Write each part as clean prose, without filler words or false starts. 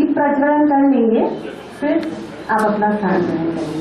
दीप प्रज्वलन कर लेंगे, फिर आप अपना स्थान ग्रहण करेंगे।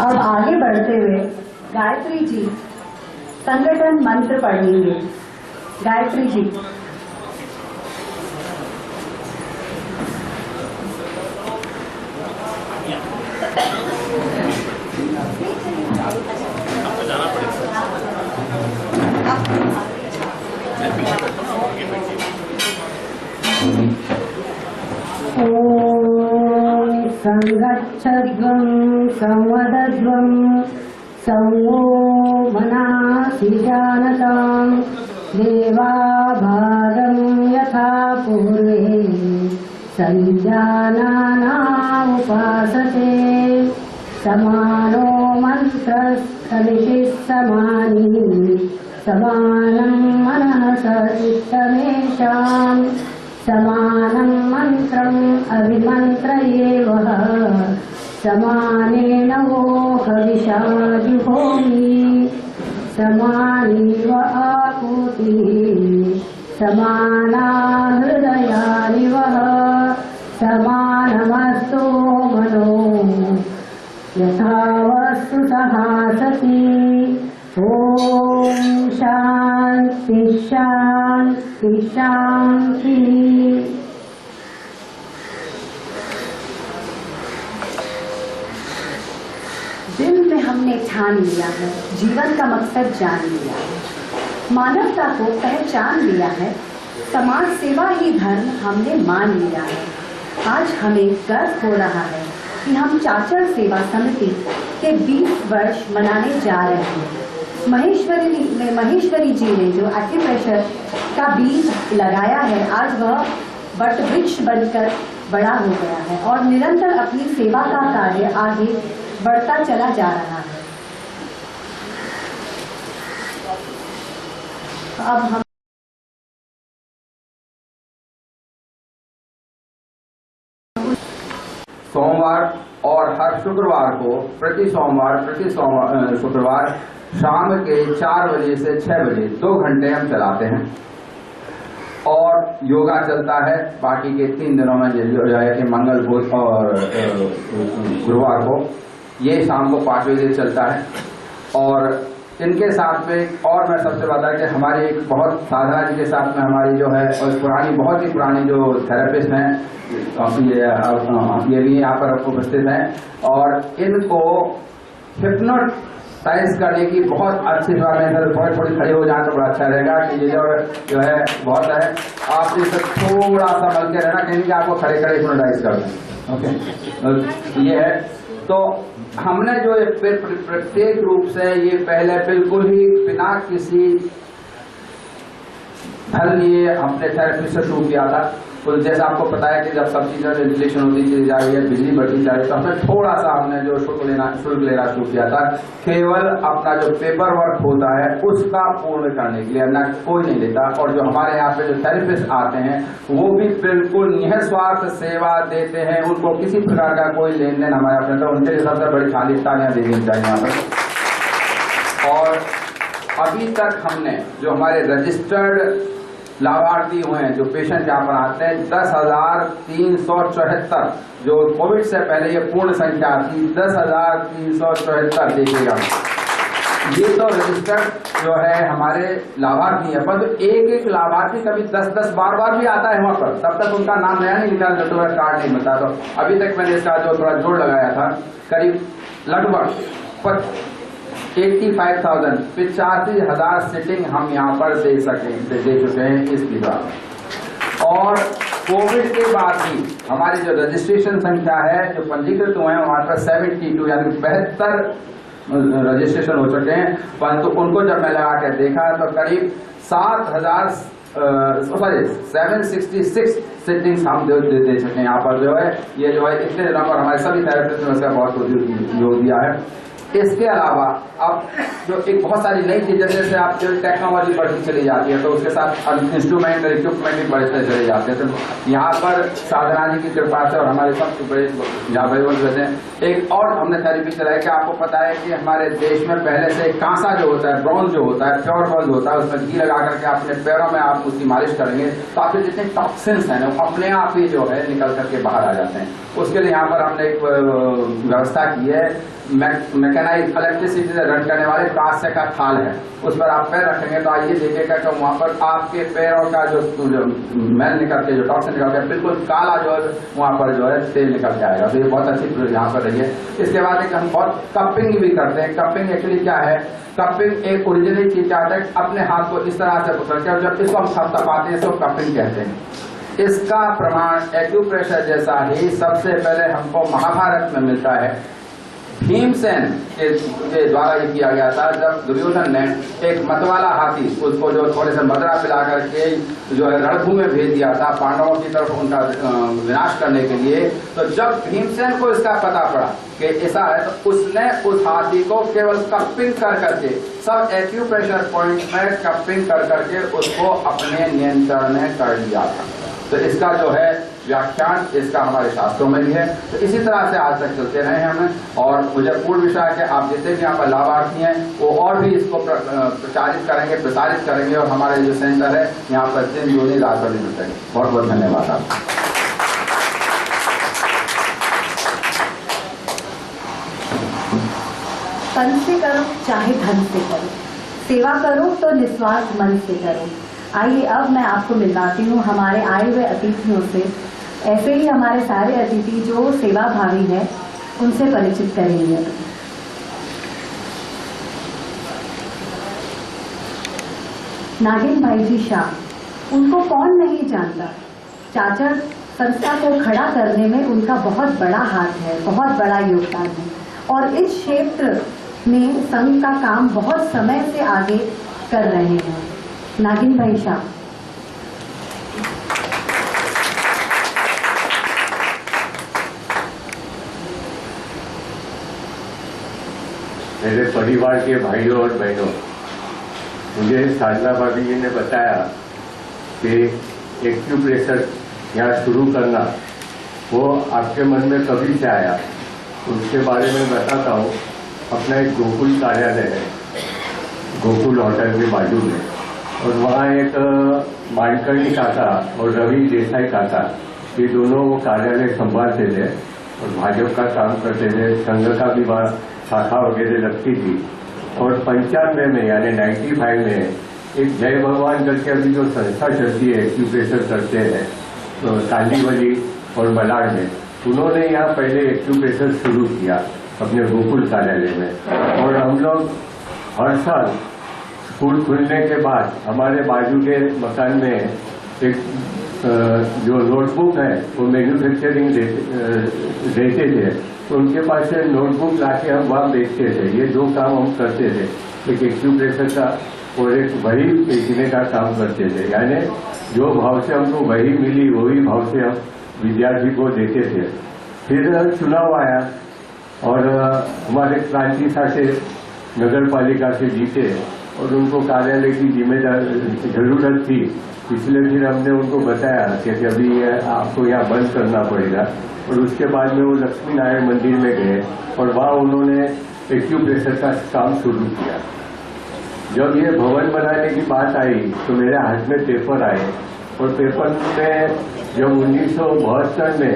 अब आगे बढ़ते हुए गायत्री जी संगठन मंत्र पढ़ेंगे। गायत्री जी। संगच्छध्वं संवदध्वं संवो मनासि जानतां देवाभागं यथा पूर्वे संजानानामुपासते समानो मन्त्रस्थलिः समानी समानं मनः स चित्तमेषां समानं मन्त्रम् अभिमन्त्रयेवः समानेन वो हविषा जुहोमि समानीव आपूतिः समाना हृदयानि वः समानमस्तु मनो यथा वस्तु सहासति। ओम शांति शांति शांति। दिल में हमने ठान लिया है, जीवन का मकसद जान लिया है, मानवता को पहचान लिया है, समाज सेवा ही धर्म हमने मान लिया है। आज हमें गर्व हो रहा है कि हम चाचर सेवा समिति के 20 वर्ष मनाने जा रहे हैं। महेश्वरी जी ने जो एक्यूप्रेशर का बीज लगाया है, आज वह वट वृक्ष बनकर बड़ा हो गया है और निरंतर अपनी सेवा का कार्य आगे बढ़ता चला जा रहा है। अब हम सोमवार और हर शुक्रवार को प्रति शुक्रवार शाम के 4 बजे से 6 बजे 2 घंटे हम चलाते हैं और योगा चलता है। बाकी के 3 दिनों में जो है कि मंगल बुध और गुरुवार को ये शाम को 5 बजे चलता है। और इनके साथ में और मैं सबसे बता कि हमारी एक बहुत साधना जी के साथ में हमारी जो है और बहुत ही पुरानी जो थेरेपिस्ट हैं ये भी यहाँ पर उपस्थित हैं और इनको हिप्नोटाइज करने की बहुत अच्छी बात है। थोड़ी खड़े हो जाए तो बड़ा अच्छा रहेगा कि ये जो है बहुत है। आप इसे थोड़ा सा बल के रहना, कहीं आपको खड़े हिप्नोटाइज कर दें। ओके, ये है। तो हमने जो प्रत्येक रूप से ये पहले बिल्कुल ही बिना किसी धन लिए अपने थेरेपी से शुरू किया था तो जैसा आपको पता है कि जब सब चीज़ों में इन्फ्लेशन होती चली जा रही है, बिजली बढ़ती जा रही है, तो हमने थोड़ा सा हमने जो शुल्क लेना शुरू किया था, केवल अपना जो पेपर वर्क होता है उसका पूर्ण करने के लिए, न कोई नहीं लेता। और जो हमारे यहाँ पे जो थेरेपिस्ट आते हैं वो भी बिल्कुल निःस्वार्थ सेवा देते हैं, उनको किसी प्रकार का कोई लेन देन हमारे अपने, तो उनके लिए सबसे बड़ी खाली तालियां देनी चाहिए यहाँ पर। और अभी तक हमने जो हमारे रजिस्टर्ड लाभार्थी हुए हैं, जो पेशेंट यहाँ पर आते हैं, 10,374, जो कोविड से पहले ये पूर्ण संख्या थी 10,374 देखिएगा। ये तो रजिस्टर्ड जो है हमारे लाभार्थी है, पर तो एक लाभार्थी कभी 10 बार भी आता है वहां पर, तब तक उनका नाम नया नहीं निकाल, जब तक कार्ड नहीं मिलता। तो अभी तक मैंने इसका जो थोड़ा जोड़ लगाया था, करीब लगभग 85,000 85,000 सिटिंग हम यहाँ पर दे चुके हैं इसकी बात। और कोविड के बाद भी हमारी जो रजिस्ट्रेशन संख्या है, जो पंजीकृत हुए हैं वहां पर 72 यानी 72 रजिस्ट्रेशन हो चुके हैं, परंतु उनको जब मैं लगा के देखा तो करीब 766 सिटिंग्स हम दे चुके हैं यहाँ पर। जो है ये जो है इतने दिनों पर हमारे सभी थेरेपिस्ट ने उसका बहुत योग दिया है। इसके अलावा अब जो एक बहुत सारी नई चीजें, जैसे आप जो टेक्नोलॉजी बढ़ती चली जाती है तो उसके साथ इंस्ट्रूमेंट और इक्विपमेंट भी बढ़ते चले जाते हैं। तो यहाँ पर साधना जी की कृपा से और हमारे सबसे बड़े जहाँ भाई रहते हैं, एक और हमने थेरेपी चलाई कि आपको पता है कि हमारे देश में पहले से कांसा जो होता है, ब्रॉन्ज जो होता है, प्योर ब्रॉन्ज होता है, उसमें घी लगा करके अपने पैरों में आप उसकी मालिश करेंगे तो आपके जितने टॉक्सिन्स हैं वो अपने आप ही जो है निकल करके बाहर आ जाते हैं। उसके लिए यहाँ पर हमने एक व्यवस्था की है, मैकेनाइज इलेक्ट्रिसिटी से रन करने वाले कांस्य का थाल है, उस पर आप पैर रखेंगे तो आइए देखिएगा कि वहाँ पर आपके पैरों का जो मैल निकल के, जो टॉक्सिन निकल के बिल्कुल काला जो है वहाँ पर जो है तेल निकल के आएगा। तो ये बहुत अच्छी यहाँ पर रही है। इसके बाद एक हम बहुत कपिंग भी करते हैं। कपिंग एक्चुअली क्या है? कपिंग एक ओरिजिनल चीज क्या होता है, अपने हाथ को इस तरह से पकड़ के और जब इसको हम थपथपाते हैं इसको कपिंग कहते हैं। इसका प्रमाण एक्यूप्रेशर जैसा ही सबसे पहले हमको महाभारत में मिलता है। भीमसेन के द्वारा ये किया गया था, जब दुर्योधन ने एक मतवाला हाथी, उसको जो थोड़े से मदरा पिला करके जो है रणभूमि में भेज दिया था पांडवों की तरफ उनका विनाश करने के लिए, तो जब भीमसेन को इसका पता पड़ा कि ऐसा है तो उसने उस हाथी को केवल कपिंग कर करके, सब एक्यूप्रेशर पॉइंट में कपिंग कर करके उसको अपने नियंत्रण में कर लिया था। तो इसका जो है व्याख्यान इसका हमारे शास्त्रों में भी है। तो इसी तरह से आज तक चलते रहे हैं हमें, और मुझे पूर्ण विश्वास है कि आप जितने भी यहाँ पर लाभार्थी हैं वो और भी इसको प्रचारित करेंगे, प्रसारित करेंगे, और हमारे जो सेंटर है यहाँ पर दिन दूनी रात भर मिल सकेंगे। बहुत बहुत धन्यवाद आपका। तन से करो चाहे धन से करो, सेवा करो तो निस्वार्थ मन से करो। आइए अब मैं आपको मिलवाती हूँ हमारे आए हुए अतिथियों से। ऐसे ही हमारे सारे अतिथि जो सेवा भावी है उनसे परिचित करेंगे। नागिन भाई जी शाह, उनको कौन नहीं जानता। चाचर संस्था को खड़ा करने में उनका बहुत बड़ा हाथ है, बहुत बड़ा योगदान है, और इस क्षेत्र में संघ का काम बहुत समय से आगे कर रहे हैं। नागिन भाई शाह। मेरे परिवार के भाइयों और बहनों, मुझे साधना भाभी जी ने बताया कि एक्यूप्रेशर यहाँ शुरू करना वो आपके मन में कभी से आया, उसके बारे में बताता हूँ। अपना एक गोकुल कार्यालय है, गोकुल होटल के बाजू में, और वहाँ एक मानकर्णी काका और रवि देसाई काका, ये दोनों वो कार्यालय संभालते थे और भाजपा का काम करते थे। संघ का भी वहाँ शाखा वगैरह लगती थी। और 95 में यानी 95 में एक जय भगवान करके अभी जो संस्था चलती है, एक्यूप्रेशर करते हैं तो कालीवली और मलाड में, उन्होंने यहाँ पहले एक्यूप्रेशर शुरू किया अपने गोकुल कार्यालय में। और हम लोग हर साल स्कूल खुलने के बाद हमारे बाजू के मकान में एक जो नोटबुक है वो मैन्युफैक्चरिंग देते थे, तो उनके पास से नोटबुक लाके हम वहाँ बेचते थे। ये दो काम हम करते थे, एक एक्यूप्रेशर का और एक वही बेचने का काम करते थे। यानी जो भाव से हमको वही मिली वही भाव से हम विद्यार्थी को देते थे। फिर चुनाव आया और हमारे क्रांति से नगर पालिका से जीते और उनको कार्यालय की जिम्मेदारी जरूरत थी, इसलिए फिर हमने उनको बताया कि अभी आपको यहाँ बंद करना पड़ेगा। और उसके बाद में वो लक्ष्मी नारायण मंदिर में गए और वहाँ उन्होंने एक्यूप्रेशर का काम शुरू किया। जब ये भवन बनाने की बात आई तो मेरे हाथ में पेपर आए और पेपर में जब 1972 में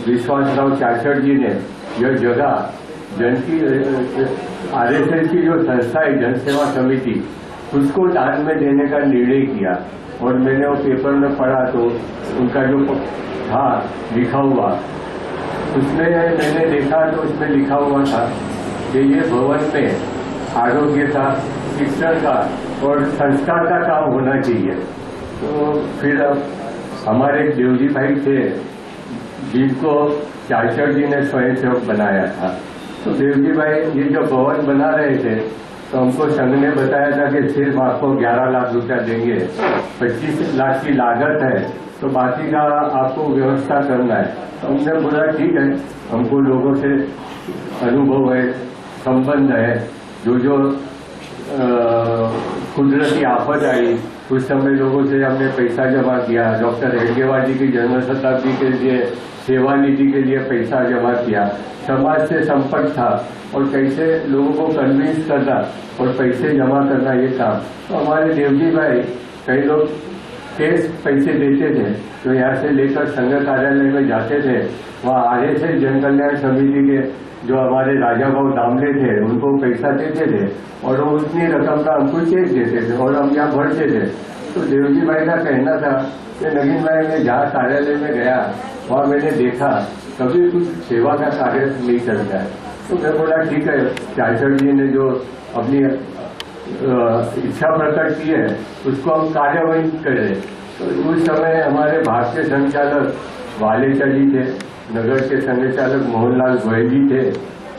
विश्वासराव चाचड़ जी ने यह जगह RSS की जो संस्था है जन सेवा समिति, उसको दान में देने का निर्णय किया और मैंने वो पेपर में पढ़ा तो उनका जो था लिखा हुआ, उसमें मैंने देखा तो उसमें लिखा हुआ था कि ये भवन में आरोग्य का, शिक्षण का और संस्कार का काम होना चाहिए। तो फिर हमारे देवजी भाई थे जिनको चाचड़ जी ने स्वयंसेवक बनाया था। तो देवजी भाई ये जो भवन बना रहे थे तो हमको संघ ने बताया था कि सिर्फ आपको 11 लाख रुपया देंगे, 25 लाख की लागत है, तो बाकी का आपको व्यवस्था करना है। तो हमने बोला ठीक है, हमको लोगों से अनुभव है, संबंध है, जो कुदरती आफत आई उस समय लोगों से हमने पैसा जमा किया। डॉक्टर हेडगेवार जी की जन्म शताब्दी के लिए सेवा निधि के लिए पैसा जमा किया। समाज से संपर्क था और कैसे लोगों को कन्विंस करना और पैसे जमा करना ये काम। तो हमारे देवजी भाई कई लोग केस पैसे देते थे तो यहाँ से लेकर संघ कार्यालय में जाते थे, वहाँ RSS जन कल्याण समिति के जो हमारे राजा भाव दामले थे उनको पैसा देते थे और वो उतनी रकम का हमको चेक देते थे और हम यहाँ भरते थे। तो देवजी भाई का कहना था कि नगीन भाई मैं जहाँ कार्यालय में गया वहाँ मैंने देखा कभी कुछ सेवा का कार्य नहीं चलता है। तो मैं बोला ठीक है, चाचड़ जी ने जो अपनी इच्छा प्रकट की है उसको हम कार्यवाही करें। तो उस समय हमारे भारतीय संचालक वालेचा जी थे, नगर के संचालक मोहनलाल गोयल जी थे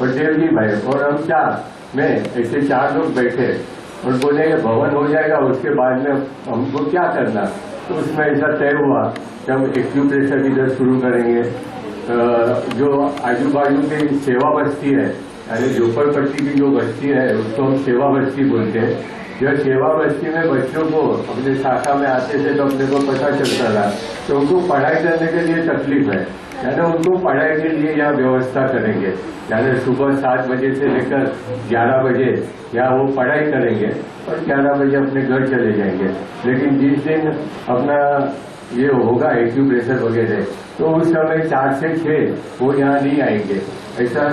और देवजी भाई और हम चार ऐसे 4 लोग बैठे और बोले ये भवन हो जाएगा उसके बाद में हमको क्या करना। तो उसमें ऐसा तय हुआ कि हम एक्यूप्रेशर इधर शुरू करेंगे। जो आजू बाजू की सेवा बस्ती है यानी झोपड़पट्टी की जो बस्ती है उसको हम सेवा बस्ती बोलते हैं। यह सेवा बस्ती में बच्चों को अपने शाखा में आते थे तो अपने को पता चलता था तो उनको पढ़ाई करने के लिए तकलीफ है, यानी उनको पढ़ाई के लिए यहाँ व्यवस्था करेंगे। यानी सुबह 7 बजे से लेकर 11 बजे यहाँ वो पढ़ाई करेंगे और 11 बजे अपने घर चले जाएंगे। लेकिन जिस दिन अपना ये होगा एक्यूप्रेशर वगैरह तो उस समय 4 से 6 वो यहाँ नहीं आएंगे, ऐसा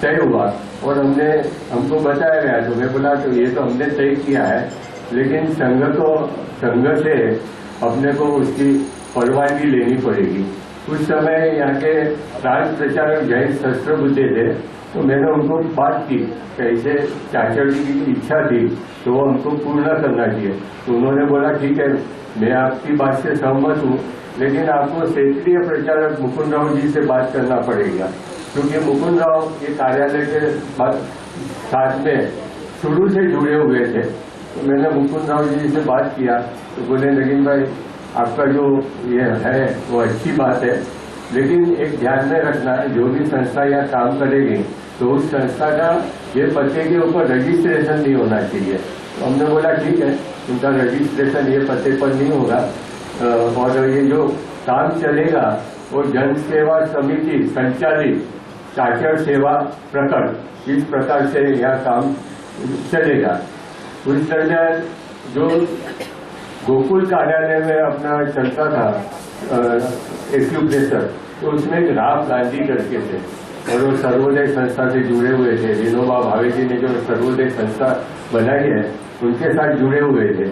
तय हुआ। और हमको बताया गया तो मैं बोला तो ये तो हमने तय किया है लेकिन संघ से अपने को उसकी परवानगी लेनी पड़ेगी। उस समय यहाँ के राज प्रचारक जैन शस्त्र बुद्धे थे तो मैंने उनको बात की कैसे चाचड़ जी की इच्छा थी तो वो हमको पूर्ण करना चाहिए। तो उन्होंने बोला ठीक है, मैं आपकी बात से सहमत हूँ लेकिन आपको क्षेत्रीय प्रचारक मुकुंद राव जी से बात करना पड़ेगा, क्योंकि मुकुंद राव ये कार्यालय के साथ में शुरू से जुड़े हुए थे। तो मैंने मुकुंद राव जी से बात किया तो बोले नगीन भाई आपका जो ये है वो अच्छी बात है लेकिन एक ध्यान में रखना है जो भी संस्था यहाँ काम करेगी तो उस संस्था का ये पते के ऊपर रजिस्ट्रेशन नहीं होना चाहिए। तो हमने बोला ठीक है, उनका रजिस्ट्रेशन ये पते पर नहीं होगा और ये जो काम चलेगा वो जन सेवा समिति संचालित चाचड़ सेवा प्रकट इस प्रकार से यह काम चलेगा। उस तरह जो गोकुल कार्यालय में अपना चलता था एक्यूप्रेशर तो उसमें राम गांधी करके थे और वो सर्वोदय संस्था से जुड़े हुए थे। विनोबा भावे जी ने जो सर्वोदय संस्था बनाई है उनके साथ जुड़े हुए थे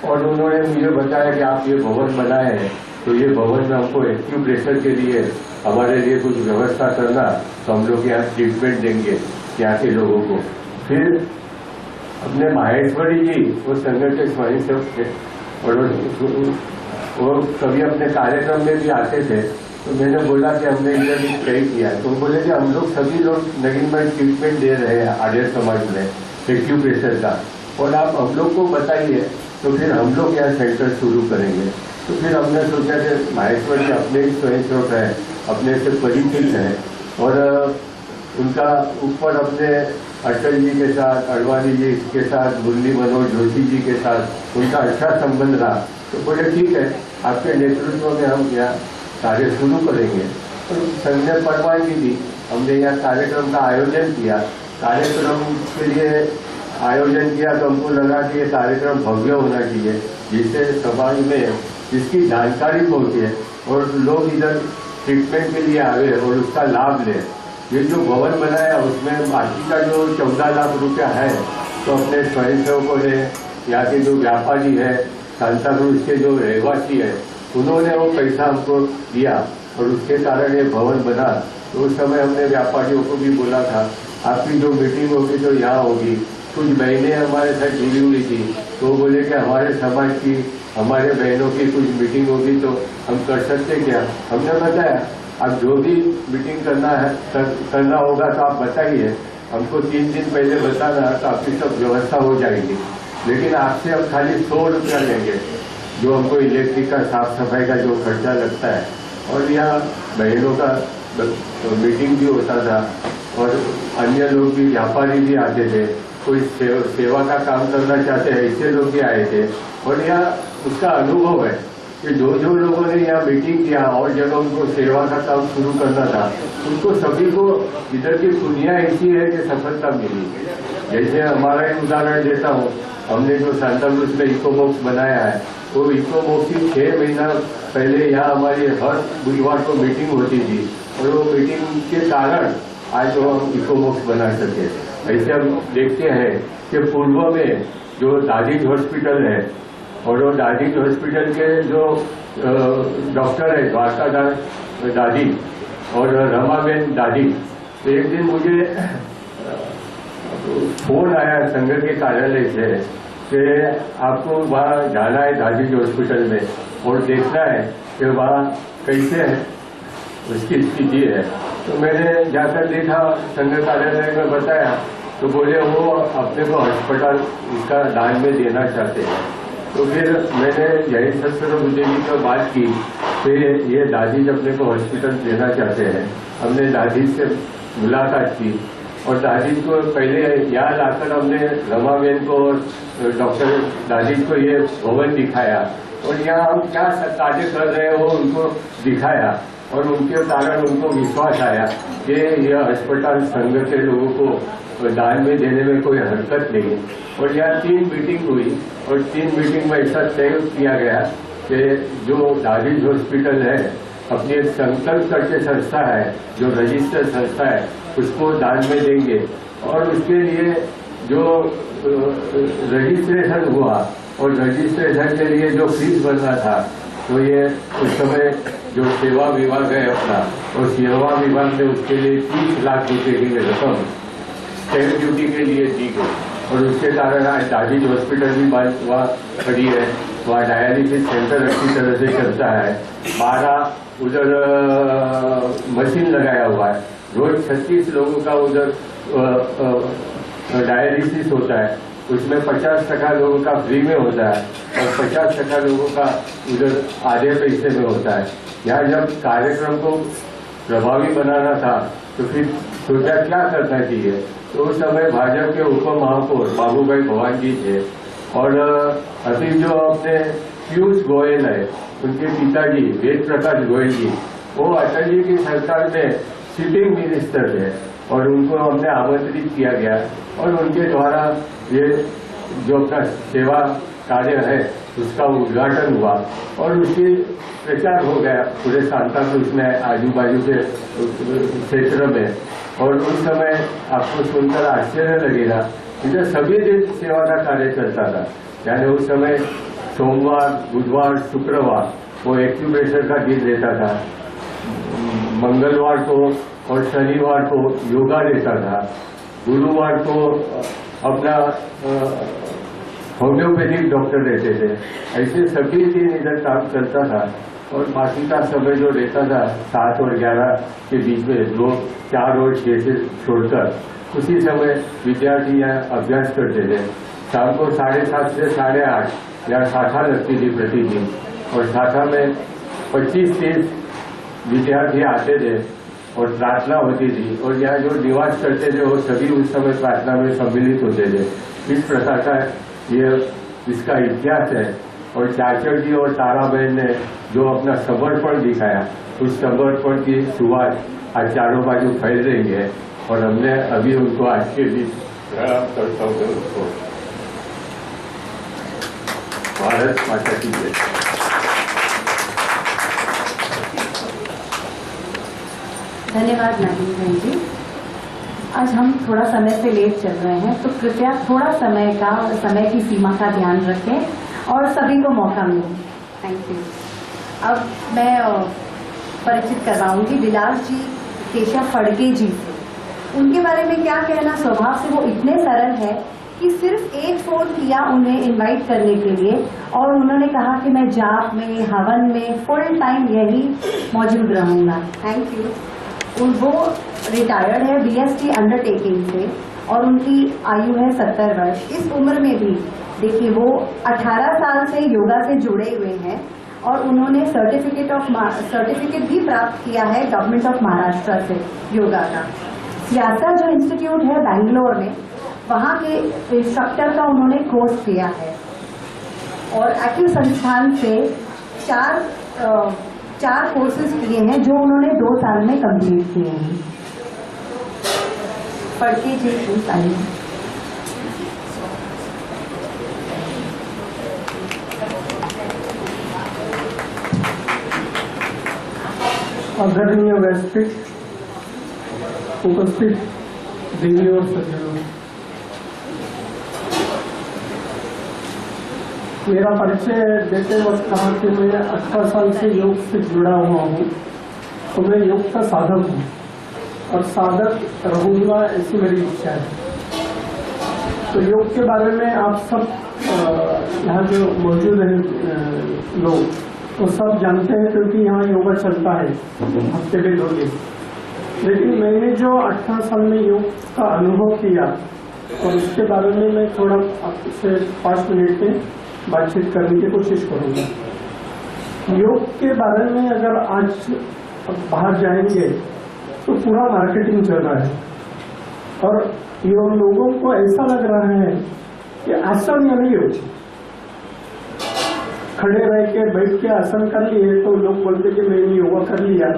और उन्होंने मुझे बताया कि आप ये भवन बनाए हैं तो ये भवन में हमको एक्यूप्रेशर के लिए हमारे लिए कुछ व्यवस्था करना तो हम लोग यहाँ ट्रीटमेंट देंगे यहाँ के लोगों को। फिर अपने माहेश्वरी जी वो संघ के स्वयंसेवक थे और वो कभी अपने कार्यक्रम में भी आते थे तो मैंने बोला कि हमने इधर तय किया तो बोले कि हम लोग सभी लोग नगीन भाई ट्रीटमेंट दे रहे हैं आर्य समाज में एक्यूप्रेशर का, और आप हम लोग को बताइए, तो फिर हम लोग यहाँ सेंटर शुरू करेंगे। तो फिर हमने सोचा कि माहेश्वर जी अपने ही स्वयंसेवक है, अपने से परिचित है, और उनका ऊपर अपने अटल जी के साथ, अडवाणी जी के साथ, मुरली मनोहर जोशी जी के साथ उनका अच्छा संबंध रहा। तो बोले ठीक है, आपके नेतृत्व में हम यहाँ कार्य शुरू करेंगे। तो संघ ने परवानगी दी, हमने यहाँ कार्यक्रम का आयोजन किया। कार्यक्रम के लिए आयोजन किया तो हमको लगा कि ये कार्यक्रम भव्य होना चाहिए, जिससे समाज में इसकी जानकारी पहुंचे और लोग इधर ट्रीटमेंट के लिए आवे और उसका लाभ ले। ये जो भवन बनाया उसमें बाकी का जो 14 लाख रुपया है, तो अपने स्वयंसेवकों ने, यहाँ के जो व्यापारी है, सांता क्रूज के जो रहवासी है, उन्होंने वो पैसा हमको दिया और उसके कारण ये भवन बना। तो उस समय हमने व्यापारियों को भी बोला था, आपकी जो मीटिंग होगी तो यहाँ होगी। कुछ बहनें हमारे साथ जुड़ी हुई थी, तो बोले कि हमारे समाज की, हमारे बहनों की कुछ मीटिंग होगी तो हम कर सकते क्या। हमने बताया, अब जो भी मीटिंग करना होगा तो आप बताइए, हमको 3 दिन पहले बताना, तो आपकी सब व्यवस्था हो जाएगी। लेकिन आपसे हम खाली 100 रुपया लेंगे, जो हमको इलेक्ट्रिक का, साफ सफाई का जो खर्चा लगता है। और यहाँ बहनों का मीटिंग भी होता था और अन्य लोग भी, व्यापारी भी आते थे, कोई सेवा का काम करना चाहते हैं ऐसे लोग भी आए थे। और यहाँ उसका अनुभव है कि जो लोगों ने यहाँ मीटिंग किया और जब उनको सेवा का काम शुरू करना था, उनको सभी को इधर की दुनिया ऐसी है कि सफलता मिली। जैसे हमारा एक उदाहरण देता हूँ, हमने जो सांता क्रूज में इको बॉक्स बनाया है, तो इको बॉक्स की 6 महीना पहले यहाँ हमारी हर बुधवार को मीटिंग होती थी, और वो मीटिंग के कारण आज वो हम इको बॉक्स बना सके। ऐसे हम देखते हैं कि पूर्व में जो दादीज हॉस्पिटल है, और वो दादीज हॉस्पिटल के जो डॉक्टर है द्वारकादास दादी और रमाबेन दादी, तो एक दिन मुझे फोन आया संघ के कार्यालय से कि आपको वहाँ जाना है दादीज हॉस्पिटल में और देखना है कि वहाँ कैसे है, उसकी स्थिति है। तो मैंने जाकर देखा, संघ कार्यालय में बताया, तो बोले वो अपने को अस्पताल इसका दान में देना चाहते हैं। तो फिर मैंने जय शस्त्र मुझे जी को बात की कि ये दादी अपने को हॉस्पिटल देना चाहते हैं। हमने दादी से मुलाकात की और दादी को पहले यहाँ लाकर हमने रमाबेन को और डॉक्टर दादी को ये भवन दिखाया और यहाँ हम क्या कार्य कर रहे हैं वो उनको दिखाया, और उनके कारण उनको विश्वास आया कि यह अस्पताल संघ के लोगों को दान में देने में कोई हरकत नहीं। और यहाँ 3 मीटिंग हुई और 3 मीटिंग में ऐसा तय किया गया कि जो दादीज हॉस्पिटल है अपनी एक संकल्प करके संस्था है, जो रजिस्टर्ड संस्था है, उसको दान में देंगे। और उसके लिए जो रजिस्ट्रेशन हुआ और रजिस्ट्रेशन के लिए जो फीस बनना था, तो ये उस समय जो सेवा विभाग है अपना, और सेवा विभाग ने उसके लिए 30 लाख रुपए की रकम स्टैंप ड्यूटी के लिए दी गई। और उसके कारण आज दादीज हॉस्पिटल भी वहाँ खड़ी है, वहाँ डायलिसिस सेंटर अच्छी तरह से चलता है। 12 उधर मशीन लगाया हुआ है, रोज 36 लोगों का उधर डायलिसिस होता है, उसमें 50% लोगों का फ्री में होता है और 50% लोगों का उधर आधे पैसे में होता है। यहाँ जब कार्यक्रम को प्रभावी बनाना था तो फिर सोचा क्या करना चाहिए, तो उस समय भाजपा के उप महापौर बाबूभाई भवान जी थे और अभी जो अपने पीयूष गोयल है उनके पिताजी वेद प्रकाश गोयल जी, वो अटल जी की सरकार में सिटिंग मिनिस्टर थे और उनको हमने आमंत्रित किया गया और उनके द्वारा ये जो अपना सेवा कार्य है उसका उद्घाटन हुआ और उसकी प्रचार हो गया पूरे सांता क्रूज में, आजू बाजू के क्षेत्र में। और उस समय आपको सुनकर आश्चर्य लगेगा, इधर सभी दिन सेवा का कार्य चलता था। यानी उस समय सोमवार, बुधवार, शुक्रवार वो एक्यूप्रेशर का दिन रहता था, मंगलवार को और शनिवार को योगा रहता था, गुरुवार को अपना होम्योपैथिक डॉक्टर रहते थे। ऐसे सभी दिन इधर काम चलता था और बाकी का समय जो रहता था 7 और 11 के बीच में, लोग 4 और 6 से छोड़कर उसी समय विद्यार्थी यहाँ अभ्यास करते थे। शाम को 7:30 से 8:30 यहाँ शाखा लगती थी प्रतिदिन, और शाखा में 25-30 विद्यार्थी आते थे और प्रार्थना होती थी, और यहाँ जो निवास करते थे वो सभी उस समय प्रार्थना में सम्मिलित होते थे। इस प्रकार का ये इसका इतिहास है। और चाचर जी और ताराबहन ने जो अपना समर्पण दिखाया, उस समर्पण की शुरुआत आज चारों बाजू फैल रही है, और हमने अभी उनको आज के दिन प्रणाम करता हूँ उनको। भारत माता की जय। धन्यवाद नागिन बहन जी। आज हम थोड़ा समय से लेट चल रहे हैं, तो कृपया थोड़ा समय की सीमा का ध्यान रखें और सभी को मौका मिले। Thank you. अब मैं परिचित करवाऊंगी बिलास जी केशव फड़के जी से। उनके बारे में क्या कहना, स्वभाव से वो इतने सरल है कि सिर्फ एक फोन किया उन्हें इनवाइट करने के लिए, और उन्होंने कहा कि मैं जाप में, हवन में फुल टाइम यही मौजूद रहूंगा। Thank you. वो रिटायर्ड है बीएसटी अंडरटेकिंग से, और उनकी आयु है 70 वर्ष। इस उम्र में भी देखिए वो 18 साल से योगा से जुड़े हुए हैं, और उन्होंने सर्टिफिकेट भी प्राप्त किया है गवर्नमेंट ऑफ महाराष्ट्र से योगा का। सियासा जो इंस्टीट्यूट है बैंगलोर में, वहाँ के इंस्ट्रक्टर का उन्होंने कोर्स किया है, और एक्यू संस्थान से चार कोर्सेज किए हैं जो उन्होंने 2 साल में कंप्लीट किए हैं। फड़के जी प्लीज आइए। आदरणीय व्यासपीठ, उपस्थित देवी और सज्जनों, मेरा परिचय देते वक्त कहा कि मैं 18 साल से योग से जुड़ा हुआ हूँ, तो मैं योग का साधक हूँ और साधक रहूंगा, ऐसी मेरी इच्छा है। तो योग के बारे में आप सब यहाँ जो मौजूद हैं लोग, तो सब जानते हैं, क्योंकि यहाँ योगा चलता है हफ्ते में 2 दिन। लेकिन मैंने जो 18 साल में योग का अनुभव किया, और उसके बारे में मैं थोड़ा आपसे 5 मिनट में बातचीत करने की कोशिश करूंगा। योग के बारे में अगर आज बाहर जाएंगे तो पूरा मार्केटिंग चल रहा है, और योग लोगों को ऐसा लग रहा है कि आसन यानी योग, खड़े रह के बैठ के आसन कर लिए तो लोग बोलते कि मैंने योगा कर लिया।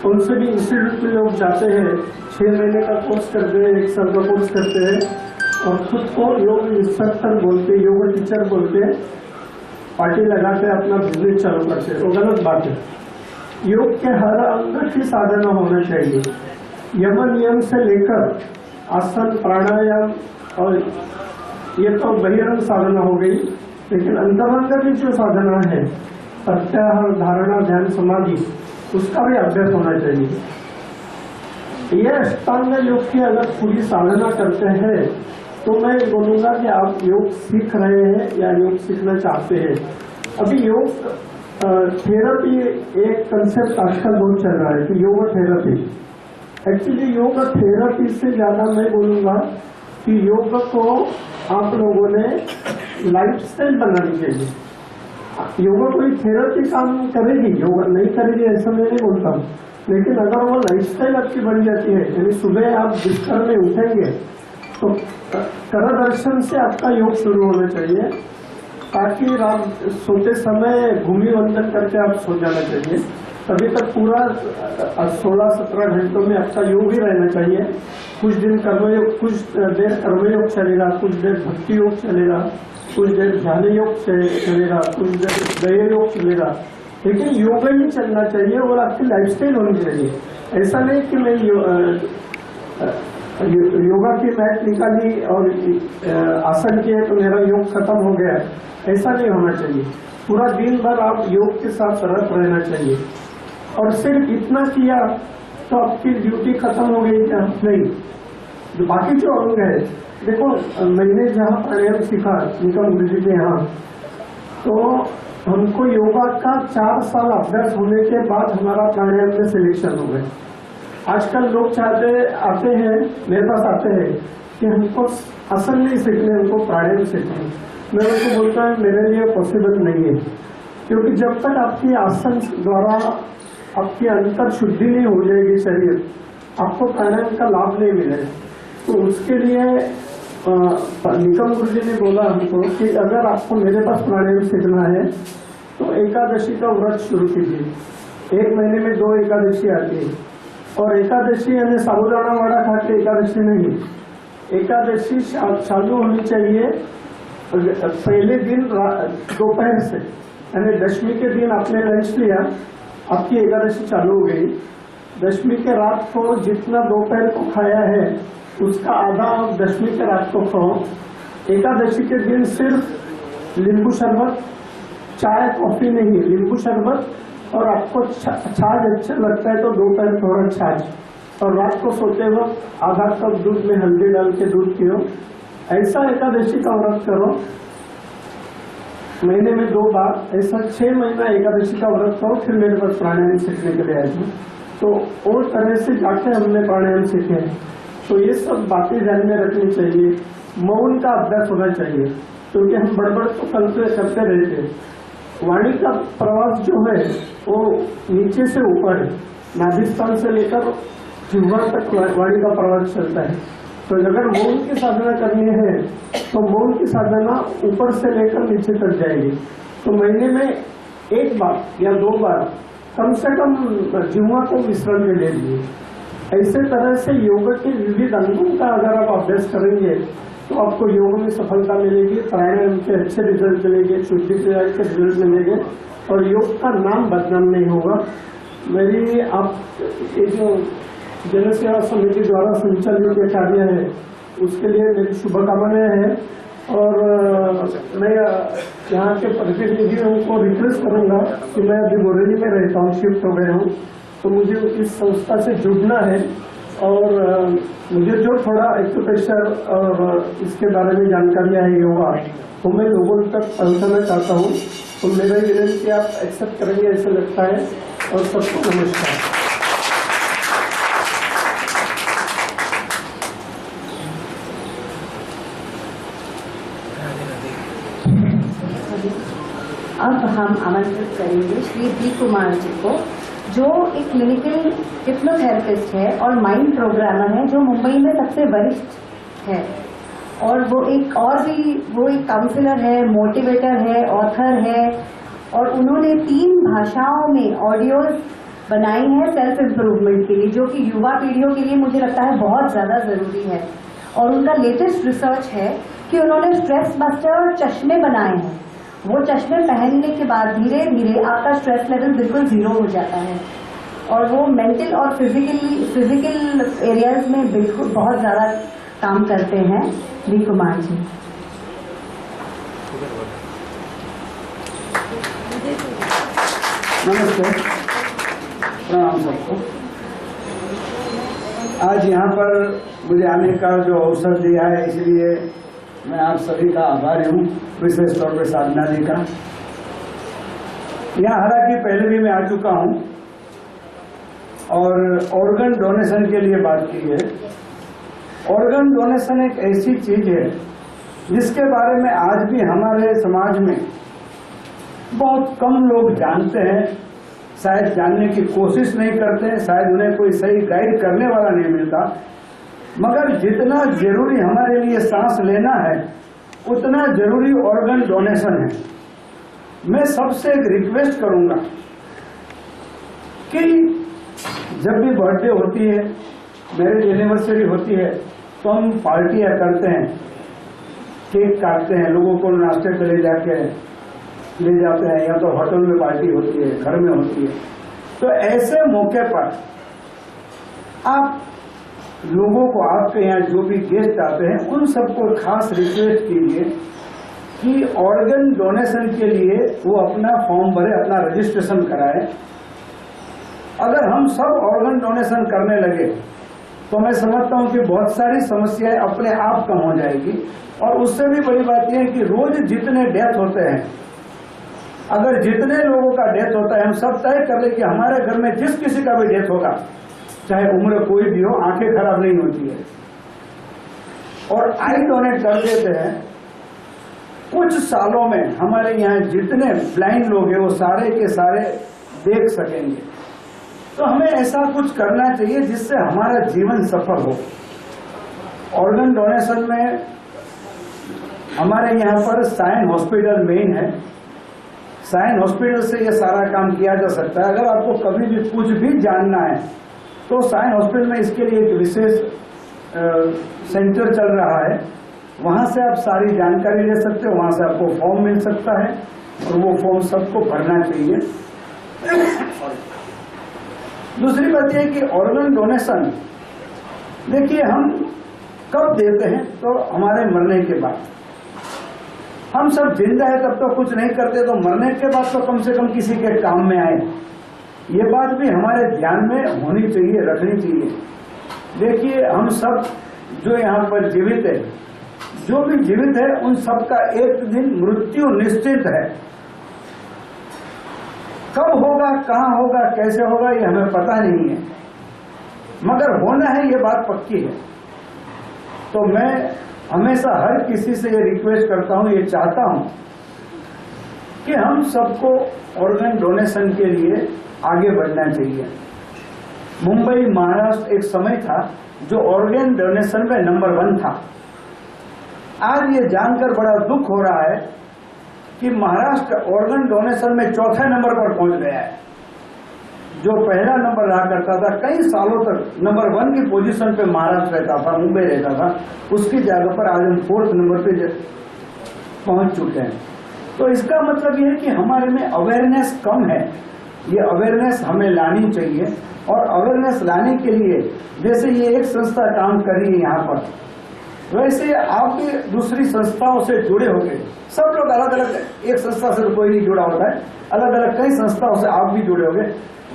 उनसे भी इंस्टीट्यूट में लोग जाते हैं, 6 महीने का कोर्स करते हैं, 1 साल का कोर्स करते हैं, और खुद को योग इंस्ट्रक्टर बोलते, योग टीचर बोलते, पार्टी लगाते अपना बिजनेस चालू करते। वो गलत बात है। योग के हर अंग की साधना होना चाहिए, यम नियम से लेकर आसन, प्राणायाम, और ये तो बहिरंग साधना हो गई, लेकिन अंतरंग की जो साधना है, प्रत्याहार, धारणा, ध्यान, समाधि, उसका भी अभ्यास होना चाहिए। ये अष्टांग योग की अगर पूरी साधना करते हैं तो मैं बोलूंगा कि आप योग सीख रहे हैं या योग सीखना चाहते हैं। अभी योग थेरेपी एक कंसेप्ट आजकल बहुत चल रहा है कि योग थेरेपी। एक्चुअली योग थेरेपी से ज्यादा मैं बोलूंगा कि योग को आप लोगों ने लाइफस्टाइल बनानी चाहिए। योगा कोई थेरेपी काम करेगी, योगा नहीं करेगी ऐसा मैं नहीं बोलता हूँ, लेकिन अगर वो लाइफस्टाइल आपकी बन जाती है, यानी सुबह आप बिस्तर में उठेंगे तो कर दर्शन से आपका योग शुरू होना चाहिए, ताकि रात सोते समय भूमि वंदन करके आप सो जाना चाहिए। तभी तक पूरा 16-17 घंटों में आपका योग ही रहना चाहिए। कुछ दिन कर्मयोग, कुछ देर कर्मयोग चलेगा, कुछ देर भक्ति योग चलेगा, कुछ देर ध्यान योग चलेगा, कुछ देर दया योग चलेगा, लेकिन योग ही चलना चाहिए और आपकी लाइफस्टाइल होनी चाहिए। ऐसा नहीं कि मैं योगा की मैट निकाली और आसन किए तो मेरा योग खत्म हो गया, ऐसा नहीं होना चाहिए। पूरा दिन भर आप योग के साथ रत रहना चाहिए, और सिर्फ इतना किया तो आपकी ड्यूटी खत्म हो गई क्या? नहीं। बाकी जो अंग है, देखो मैंने जहाँ प्राणायाम सीखा इनका गुरुजी के यहाँ, तो हमको योगा का 4 साल अभ्यास होने के बाद हमारा प्राणायाम में सिलेक्शन हो गया। आजकल लोग आते हैं मेरे पास आते हैं कि हमको आसन नहीं सीखने, उनको प्राणायाम सीखने। मैं उनको बोलता हूँ मेरे लिए पॉसिबल नहीं है, क्योंकि जब तक आपकी आसन द्वारा आपकी अंतर शुद्धि नहीं हो जाएगी शरीर, आपको प्राणायाम का लाभ नहीं मिलेगा। तो उसके लिए निकम गुरु जी ने बोला हमको कि अगर आपको मेरे पास प्राणायाम सीखना है तो एकादशी का व्रत शुरू कीजिए। 1 महीने में 2 एकादशी आती है, और एकादशी यानी साबुदाना वड़ा खा के एकादशी नहीं, एकादशी चालू होनी चाहिए पहले दिन दोपहर से, यानी दशमी के दिन आपने लंच लिया, आपकी एकादशी चालू हो गई। दशमी के रात को जितना दोपहर को खाया है उसका आधा आप दशमी के रात को खाओ। एकादशी के दिन सिर्फ नींबू शरबत, चाय कॉफी नहीं, नींबू शरबत, और आपको छाछ अच्छा लगता है तो दोपहर थोड़ा छाछ, और रात को सोते वक्त आधा कप दूध में हल्दी डाल के दूध पियो। ऐसा एकादशी का व्रत करो, महीने में 2 बार, ऐसा 6 महीना एकादशी का व्रत करो। फिर मेरे पास प्राणायाम सीखने के लिए आए। तो और तरह से जाके हमने प्राणायाम सीखे। तो ये सब बातें ध्यान में रखनी चाहिए। मौन का अभ्यास होना चाहिए, क्योंकि हम बड़बड़ तो करते रहते हैं। वाणी का प्रवास जो है वो नीचे से ऊपर है, नाभिस्थान से लेकर जिह्वा तक वाणी का प्रवास चलता है। तो अगर मौन की साधना करनी है तो मौन की साधना ऊपर से लेकर नीचे तक जाएगी। तो महीने में 1 बार या 2 बार कम से कम जिह्वा को विश्राम में ले लीजिए। ऐसे तरह से योग के विविध अंगों का अगर आप अभ्यास करेंगे तो आपको योग में सफलता मिलेगी, प्राणायाम के अच्छे रिजल्ट मिलेंगे, शुद्धि क्रिया के रिजल्ट मिलेंगे, और योग का नाम बदनाम नहीं होगा। मेरी आप एक जन सेवा समिति द्वारा संचालित ये कार्य है, उसके लिए मेरी शुभकामनाएं हैं। और मैं यहाँ के प्रतिनिधियों को रिक्वेस्ट करूंगा कि मैं अभी बोरेली में रहता हूँ, शिफ्ट हो गया हूँ, तो मुझे इस संस्था से जुड़ना है, और मुझे जो थोड़ा एक्यूप्रेशर और इसके बारे में जानकारी है योगा, तो मैं लोगों तक पहुँचाना चाहता हूँ। तो मेरा विनती आप एक्सेप्ट करेंगे ऐसा लगता है। और सबको नमस्कार। अब हम आमंत्रित करेंगे श्री डी कुमार जी को, जो एक क्लिनिकल हिप्नोथेरेपिस्ट है और माइंड प्रोग्रामर है, जो मुंबई में सबसे वरिष्ठ है, और वो एक काउंसलर है, मोटिवेटर है, ऑथर है, और उन्होंने 3 भाषाओं में ऑडियोज बनाई हैं सेल्फ इम्प्रूवमेंट के लिए, जो कि युवा पीढ़ियों के लिए मुझे लगता है बहुत ज्यादा जरूरी है। और उनका लेटेस्ट रिसर्च है कि उन्होंने स्ट्रेस बस्टर और चश्मे बनाए हैं। वो चश्मे पहनने के बाद धीरे धीरे आपका स्ट्रेस लेवल बिल्कुल 0 हो जाता है, और वो मेंटल और फिजिकल एरियाज में बिल्कुल बहुत ज्यादा काम करते हैं। डी कुमार जी। नमस्ते, प्रणाम सबको। आज यहाँ पर मुझे आने का जो अवसर दिया है, इसलिए मैं आप सभी का आभारी हूँ, विशेष तौर पर साधना जी का। यहाँ हालांकि पहले भी मैं आ चुका हूँ और ऑर्गन डोनेशन के लिए बात की है। ऑर्गन डोनेशन एक ऐसी चीज है जिसके बारे में आज भी हमारे समाज में बहुत कम लोग जानते हैं, शायद जानने की कोशिश नहीं करते हैं, शायद उन्हें कोई सही गाइड करने वाला नहीं मिलता। मगर जितना जरूरी हमारे लिए सांस लेना है उतना जरूरी ऑर्गन डोनेशन है। मैं सबसे एक रिक्वेस्ट करूंगा कि जब भी बर्थडे होती है, मैरिज एनिवर्सरी होती है, तो हम पार्टियां करते हैं, केक काटते हैं, लोगों को नाश्ते पे ले जाते हैं, या तो होटल में पार्टी होती है, घर में होती है। तो ऐसे मौके पर आप लोगों को, आपके यहाँ जो भी गेस्ट आते हैं, उन सबको खास रिक्वेस्ट कीजिए कि ऑर्गन डोनेशन के लिए वो अपना फॉर्म भरे, अपना रजिस्ट्रेशन कराए। अगर हम सब ऑर्गन डोनेशन करने लगे तो मैं समझता हूँ कि बहुत सारी समस्याएं अपने आप कम हो जाएगी। और उससे भी बड़ी बात यह है कि रोज जितने डेथ होते हैं, अगर जितने लोगों का डेथ होता है, हम सब तय कर ले कि हमारे घर में जिस किसी का भी डेथ होगा, चाहे उम्र कोई भी हो, आंखें खराब नहीं होती है, और आई डोनेट कर देते हैं, कुछ सालों में हमारे यहाँ जितने ब्लाइंड लोग हैं वो सारे के सारे देख सकेंगे। तो हमें ऐसा कुछ करना चाहिए जिससे हमारा जीवन सफल हो। ऑर्गन डोनेशन में हमारे यहाँ पर साइन हॉस्पिटल मेन है। साइन हॉस्पिटल से ये सारा काम किया जा सकता है। अगर आपको कभी भी कुछ भी जानना है तो साइन हॉस्पिटल में इसके लिए एक विशेष सेंटर चल रहा है, वहां से आप सारी जानकारी ले सकते हो। वहां से आपको फॉर्म मिल सकता है और वो फॉर्म सबको भरना चाहिए। दूसरी बात यह कि ऑर्गन डोनेशन, देखिए हम कब देते हैं तो हमारे मरने के बाद। हम सब जिंदा है तब तो कुछ नहीं करते, तो मरने के बाद तो कम से कम किसी के काम में आए। ये बात भी हमारे ध्यान में होनी चाहिए, रखनी चाहिए। देखिए हम सब जो यहाँ पर जीवित है, जो भी जीवित है, उन सब का एक दिन मृत्यु निश्चित है। कब होगा, कहाँ होगा, कैसे होगा, ये हमें पता नहीं है, मगर होना है, ये बात पक्की है। तो मैं हमेशा हर किसी से ये रिक्वेस्ट करता हूँ, ये चाहता हूँ कि हम सबको ऑर्गन डोनेशन के लिए आगे बढ़ना चाहिए। मुंबई, महाराष्ट्र एक समय था जो ऑर्गन डोनेशन में नंबर 1 था। आज ये जानकर बड़ा दुख हो रहा है कि महाराष्ट्र ऑर्गन डोनेशन में 4थे नंबर पर पहुंच गया है। जो पहला नंबर रहा करता था, कई सालों तक नंबर 1 की पोजीशन पे महाराष्ट्र रहता था, मुंबई रहता था, उसकी जगह पर आज हम 4th नंबर पे पहुंच चुके हैं। तो इसका मतलब ये है कि हमारे में अवेयरनेस कम है। ये अवेयरनेस हमें लानी चाहिए, और अवेयरनेस लाने के लिए जैसे ये एक संस्था काम कर रही है यहाँ पर, वैसे आप भी दूसरी संस्थाओं से जुड़े होंगे। सब लोग अलग अलग, एक संस्था से कोई नहीं जुड़ा होता है, अलग अलग कई संस्थाओं से आप भी जुड़े होंगे।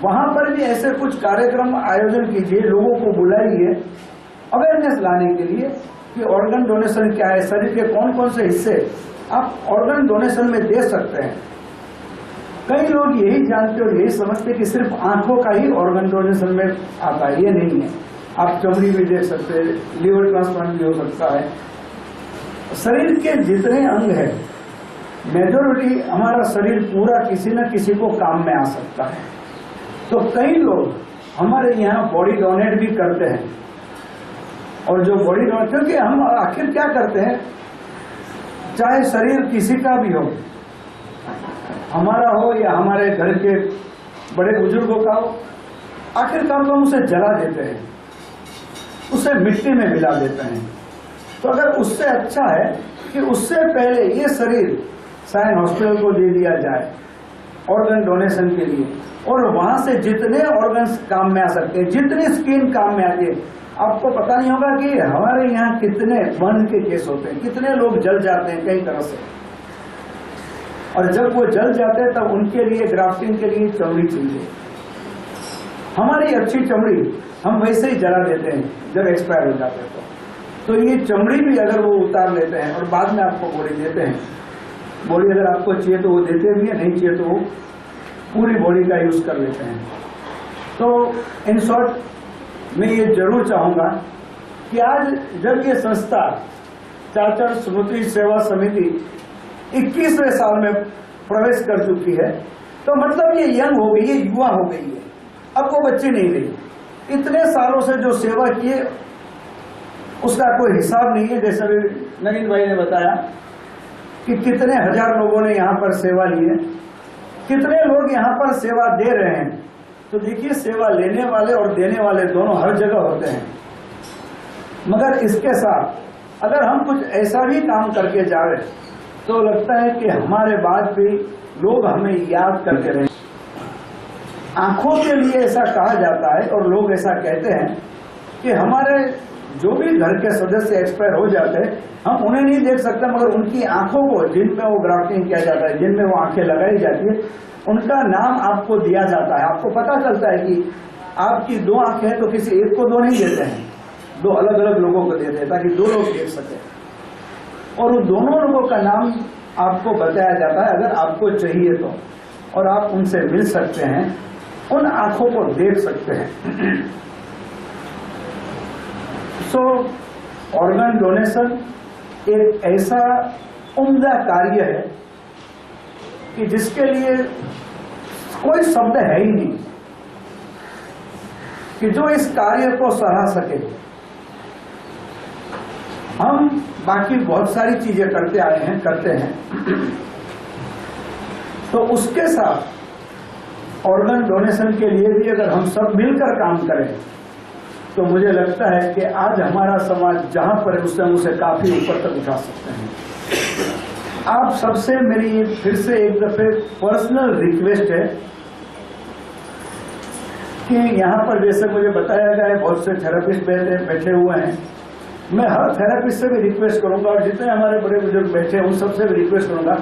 वहां पर भी ऐसे कुछ कार्यक्रम आयोजन कीजिए, लोगों को बुलाइए अवेयरनेस लाने के लिए कि ऑर्गन डोनेशन क्या है, शरीर के कौन कौन से हिस्से आप ऑर्गन डोनेशन में दे सकते हैं। कई लोग यही जानते और यही समझते कि सिर्फ आंखों का ही ऑर्गन डोनेशन में आता है, ये नहीं है। आप चमड़ी भी दे सकते हैं, लीवर ट्रांसप्लांट भी हो सकता है। शरीर के जितने अंग है, मेजॉरिटी हमारा शरीर पूरा किसी न किसी को काम में आ सकता है। तो कई लोग हमारे यहाँ बॉडी डोनेट भी करते हैं, और जो बॉडी डोनेट, क्योंकि हम आखिर क्या करते हैं, चाहे शरीर किसी का भी हो, हमारा हो या हमारे घर के बड़े बुजुर्गों का हो, आखिरकार तो हम उसे जला देते हैं, उसे मिट्टी में मिला देते हैं। तो अगर उससे अच्छा है कि उससे पहले ये शरीर साइन हॉस्पिटल को दे दिया जाए ऑर्गन डोनेशन के लिए, और वहां से जितने ऑर्गन्स काम में आ सकते हैं, जितनी स्किन काम में आती है। आपको पता नहीं होगा कि हमारे यहाँ कितने बर्न के केस होते हैं, कितने लोग जल जाते हैं कई तरह से, और जब वो जल जाते हैं तब उनके लिए ग्राफ्टिंग के लिए चमड़ी चाहिए। हमारी अच्छी चमड़ी हम वैसे ही जला देते हैं जब एक्सपायर हो जाते हैं। तो ये चमड़ी भी अगर वो उतार लेते हैं और बाद में आपको बॉडी देते हैं, बॉडी अगर आपको चाहिए तो वो देते भी है, नहीं चाहिए तो वो पूरी बॉडी का यूज कर लेते हैं। तो इन शॉर्ट मैं ये जरूर चाहूंगा कि आज जब ये संस्था चाचर स्मृति सेवा समिति 21वें साल में प्रवेश कर चुकी है, तो मतलब ये यंग हो गई है, युवा हो गई है, अब वो बच्ची नहीं रही। इतने सालों से जो सेवा किए उसका कोई हिसाब नहीं है। जैसे भी नवीन भाई ने बताया कि कितने हजार लोगों ने यहाँ पर सेवा ली है, कितने लोग यहाँ पर सेवा दे रहे हैं। तो देखिए, सेवा लेने वाले और देने वाले दोनों हर जगह होते हैं, मगर इसके साथ अगर हम कुछ ऐसा भी काम करके जाए तो लगता है कि हमारे बाद भी लोग हमें याद करके रहे। आंखों के लिए ऐसा कहा जाता है और लोग ऐसा कहते हैं कि हमारे जो भी घर के सदस्य एक्सपायर हो जाते हैं, हम उन्हें नहीं देख सकते, मगर उनकी आंखों को, जिनमें वो ग्राफ्टिंग किया जाता है, जिनमें वो आंखें लगाई जाती है, उनका नाम आपको दिया जाता है। आपको पता चलता है कि आपकी 2 आंखें हैं तो किसी एक को 2 नहीं देते हैं, 2 अलग अलग लोगों को देते हैं ताकि 2 लोग देख सके, और उन दोनों लोगों का नाम आपको बताया जाता है अगर आपको चाहिए तो, और आप उनसे मिल सकते हैं, उन आंखों को देख सकते हैं। सो ऑर्गन डोनेशन एक ऐसा उम्दा कार्य है कि जिसके लिए कोई शब्द है ही नहीं कि जो इस कार्य को सराह सके। हम बाकी बहुत सारी चीजें करते हैं तो उसके साथ ऑर्गन डोनेशन के लिए भी अगर हम सब मिलकर काम करें तो मुझे लगता है कि आज हमारा समाज जहां पर है उससे हम उसे काफी ऊपर तक उठा सकते हैं। आप सबसे मेरी फिर से एक दफे पर्सनल रिक्वेस्ट है कि यहाँ पर जैसे मुझे बताया गया है बहुत से थेरेपिस्ट बैठे हुए हैं, मैं हर थेरेपिस्ट से भी रिक्वेस्ट करूंगा और जितने हमारे बड़े बुजुर्ग बैठे हैं उन सबसे भी रिक्वेस्ट करूंगा,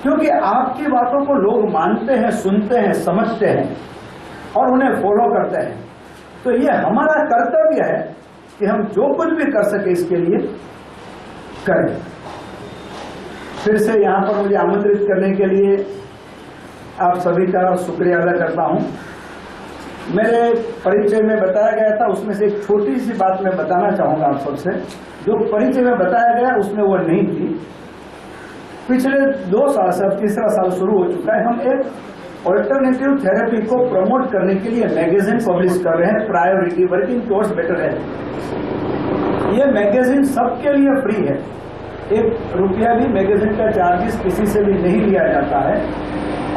क्योंकि आपकी बातों को लोग मानते हैं, सुनते हैं, समझते हैं और उन्हें फॉलो करते हैं। तो ये हमारा कर्तव्य है कि हम जो कुछ भी कर सके इसके लिए करें। फिर से यहाँ पर मुझे आमंत्रित करने के लिए आप सभी का शुक्रिया अदा करता हूँ। मेरे परिचय में बताया गया था उसमें से एक छोटी सी बात मैं बताना चाहूंगा आप सबसे। जो परिचय में बताया गया उसमें वो नहीं थी। पिछले 2 साल से अब 3रा साल शुरू हो चुका है, हम एक ऑल्टरनेटिव थेरेपी को प्रमोट करने के लिए मैगजीन पब्लिश कर रहे हैं, priority working towards better health. ये मैगजीन सबके लिए फ्री है, 1 रुपया भी मैगजीन का चार्जेस किसी से भी नहीं लिया जाता है।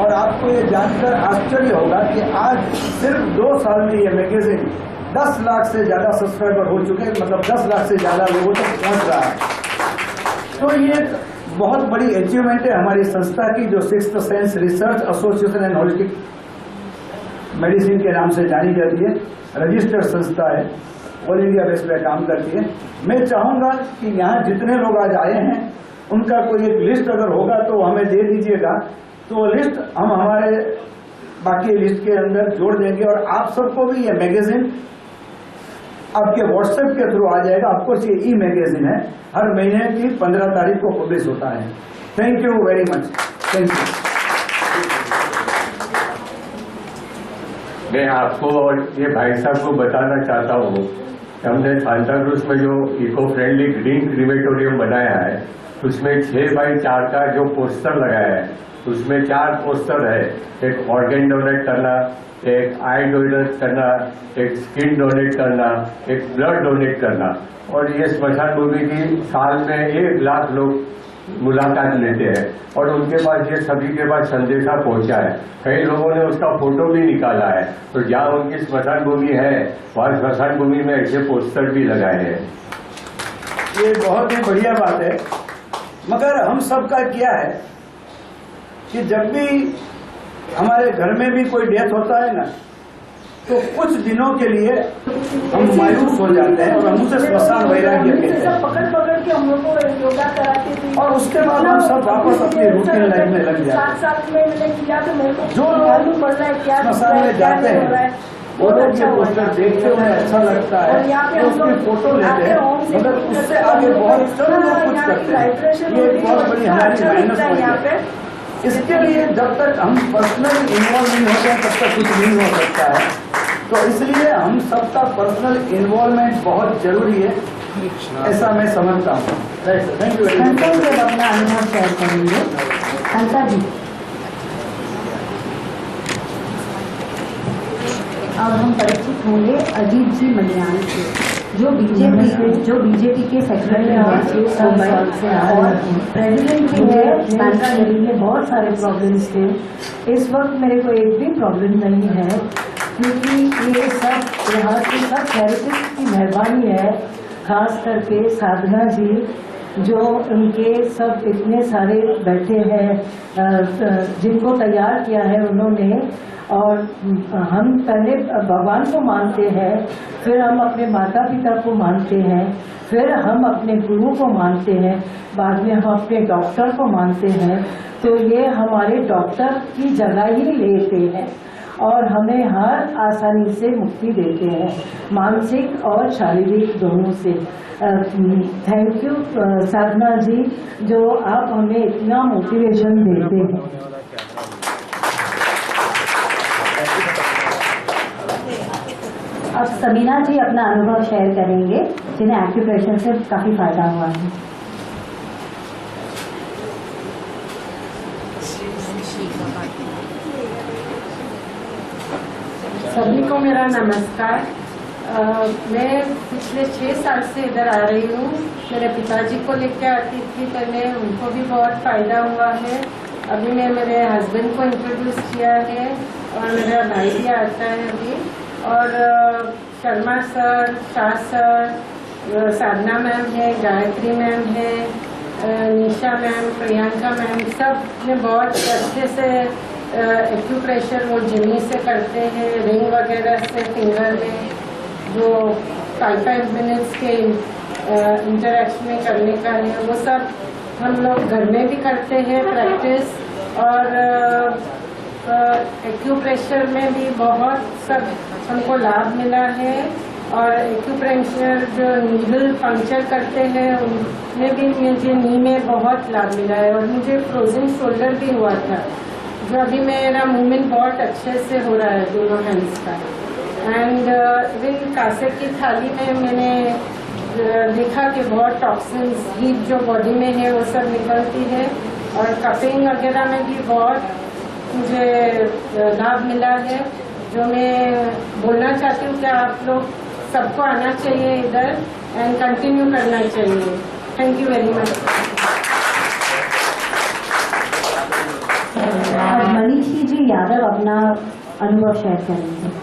और आपको ये जानकर आश्चर्य होगा कि आज सिर्फ 2 साल में ये मैगजीन 10 लाख से ज्यादा सब्सक्राइबर हो चुके हैं, मतलब 10 लाख से ज्यादा लोगों तक पहुंच रहा है। तो ये बहुत बड़ी अचीवमेंट है हमारी संस्था की, जो 6th sense research association and holistic medicine के नाम से जानी जाती है, रजिस्टर्ड संस्था है, ऑल इंडिया बेस पे काम करती है। मैं चाहूंगा कि यहाँ जितने लोग आज आए हैं उनका कोई एक लिस्ट अगर होगा तो हमें दे दीजिएगा, तो लिस्ट हम हमारे बाकी लिस्ट के अंदर जोड़ देंगे और आप सबको भी ये मैगजीन आपके व्हाट्सएप के थ्रू आ जाएगा। आपको ये ई मैगजीन है, हर महीने की 15 तारीख को पब्लिश होता है। Thank you very much. Thank you. मैं आपको और ये भाई साहब को बताना चाहता हूँ, हमने सांता क्रूज में जो इको फ्रेंडली ग्रीन क्रीमेटोरियम बनाया है उसमें 6x4 का जो पोस्टर लगाया है उसमें 4 पोस्टर है। एक ऑर्गन डोनेट करना, एक आई डोनेट करना, एक स्किन डोनेट करना, एक ब्लड डोनेट करना। और ये स्मशान भूमि की साल में 1 लाख लोग मुलाकात लेते हैं और उनके पास ये सभी के पास संदेशा पहुंचा है। कई लोगों ने उसका फोटो भी निकाला है, तो जहाँ उनकी स्मशान भूमि है वहाँ स्मशान भूमि में ऐसे पोस्टर भी लगाए हैं। ये बहुत ही बढ़िया बात है, मगर हम सबका क्या है कि जब भी हमारे घर में भी कोई डेथ होता है ना, तो कुछ दिनों के लिए हम मायूस हो जाते हैं और हम उसे स्मशान वैराग्य कहते हैं। पकड़ के हम लोग को योगा कराते थे और उसके बाद हम सब वापस अपनी रूटीन लाइफ में लग जाते हैं। 7 साल में मैंने किया तो मेरे को जो मालूम पड़ रहा है क्या स्मशान में जाते हैं वो लोग ये पोस्टर देखते हैं, उन्हें अच्छा लगता है, उसकी फोटो लेते हैं, मगर उससे आगे बहुत कम लोग कुछ करते हैं। ये एक बहुत बड़ी हमारी माइनस पॉइंट है। इसके लिए जब तक हम पर्सनल इन्वॉल्व नहीं होते हैं तब तक कुछ नहीं हो सकता है। तो इसलिए हम सबका पर्सनल इन्वॉल्वमेंट बहुत जरूरी है, ऐसा मैं समझता हूँ। Thank you very much. अपना अनुभव शेयर करेंगे अंता जी। अब हम परिचित होंगे अजीत जी मलियान से, जो बीजेपी के सेक्रेटरी हैं और प्रेसिडेंट भी है। सांता दिल्ली में बहुत सारे प्रॉब्लम्स थे, इस वक्त मेरे को एक भी प्रॉब्लम नहीं है, क्योंकि ये सब यहाँ के सब थेरेपिस्ट की मेहरबानी है, खास करके साधना जी जो उनके सब इतने सारे बैठे हैं जिनको तैयार किया है उन्होंने। और हम पहले भगवान को मानते हैं, फिर हम अपने माता पिता को मानते हैं, फिर हम अपने गुरु को मानते हैं, बाद में हम अपने डॉक्टर को मानते हैं। तो ये हमारे डॉक्टर की जगह ही लेते हैं और हमें हर आसानी से मुक्ति देते हैं, मानसिक और शारीरिक दोनों से। थैंक यू साधना जी, जो आप हमें इतना मोटिवेशन देते हैं। अब सबीना जी अपना अनुभव शेयर करेंगे। जिन्हें एक्यूप्रेशर से काफ़ी फायदा हुआ है। सभी को मेरा नमस्कार। मैं पिछले 6 साल से इधर आ रही हूँ। मेरे पिताजी को लेके आती थी पहले, उनको भी बहुत फायदा हुआ है। अभी मैं मेरे हस्बैंड को इंट्रोड्यूस किया है और मेरा भाई भी आता है अभी। और शर्मा सर, शाह सर, साधना मैम है, गायत्री मैम है, निशा मैम, प्रियंका मैम, सब ने बहुत अच्छे से एक्यूप्रेशर वो जिमी से करते हैं, रिंग वगैरह से फिंगर में जो 5 मिनट्स के इंटरेक्शन में करने का है, वो सब हम लोग घर में भी करते हैं प्रैक्टिस। और एक्यूप्रेशर में भी बहुत सब हमको लाभ मिला है। और एक्यूप्रेशर जो नीडल पंक्चर करते हैं उनमें भी मुझे नी में बहुत लाभ मिला है। और मुझे फ्रोजन शोल्डर भी हुआ था, जो अभी मेरा मूवमेंट बहुत अच्छे से हो रहा है दोनों हैंड्स का। एंड इवन कासे की थाली में मैंने देखा कि बहुत टॉक्सिन्स, हीट जो बॉडी में है वो सब निकलती है। और कपिंग वगैरह में भी बहुत मुझे लाभ मिला है, जो मैं बोलना चाहती हूँ कि आप लोग सबको आना चाहिए इधर एंड कंटिन्यू करना चाहिए। Thank you very much. Manishi ji Yadav अपना अनुभव शेयर करेंगे।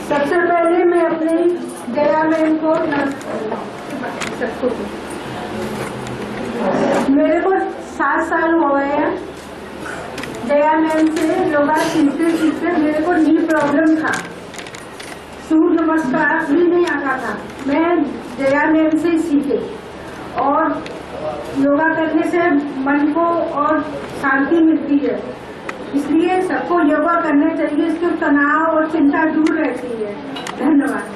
सबसे पहले मैं अपनी जया मैम को मेरे को 7 साल हो गए हैं जया मैम से योगा सीखते सीखते। मेरे को नी प्रॉब्लम था, सूर्य नमस्कार भी नहीं आता था। मैं जया मैम से सीखे और योगा करने से मन को और शांति मिलती है, इसलिए सबको योगा करना चाहिए। इसके तनाव और चिंता दूर रहती है। धन्यवाद।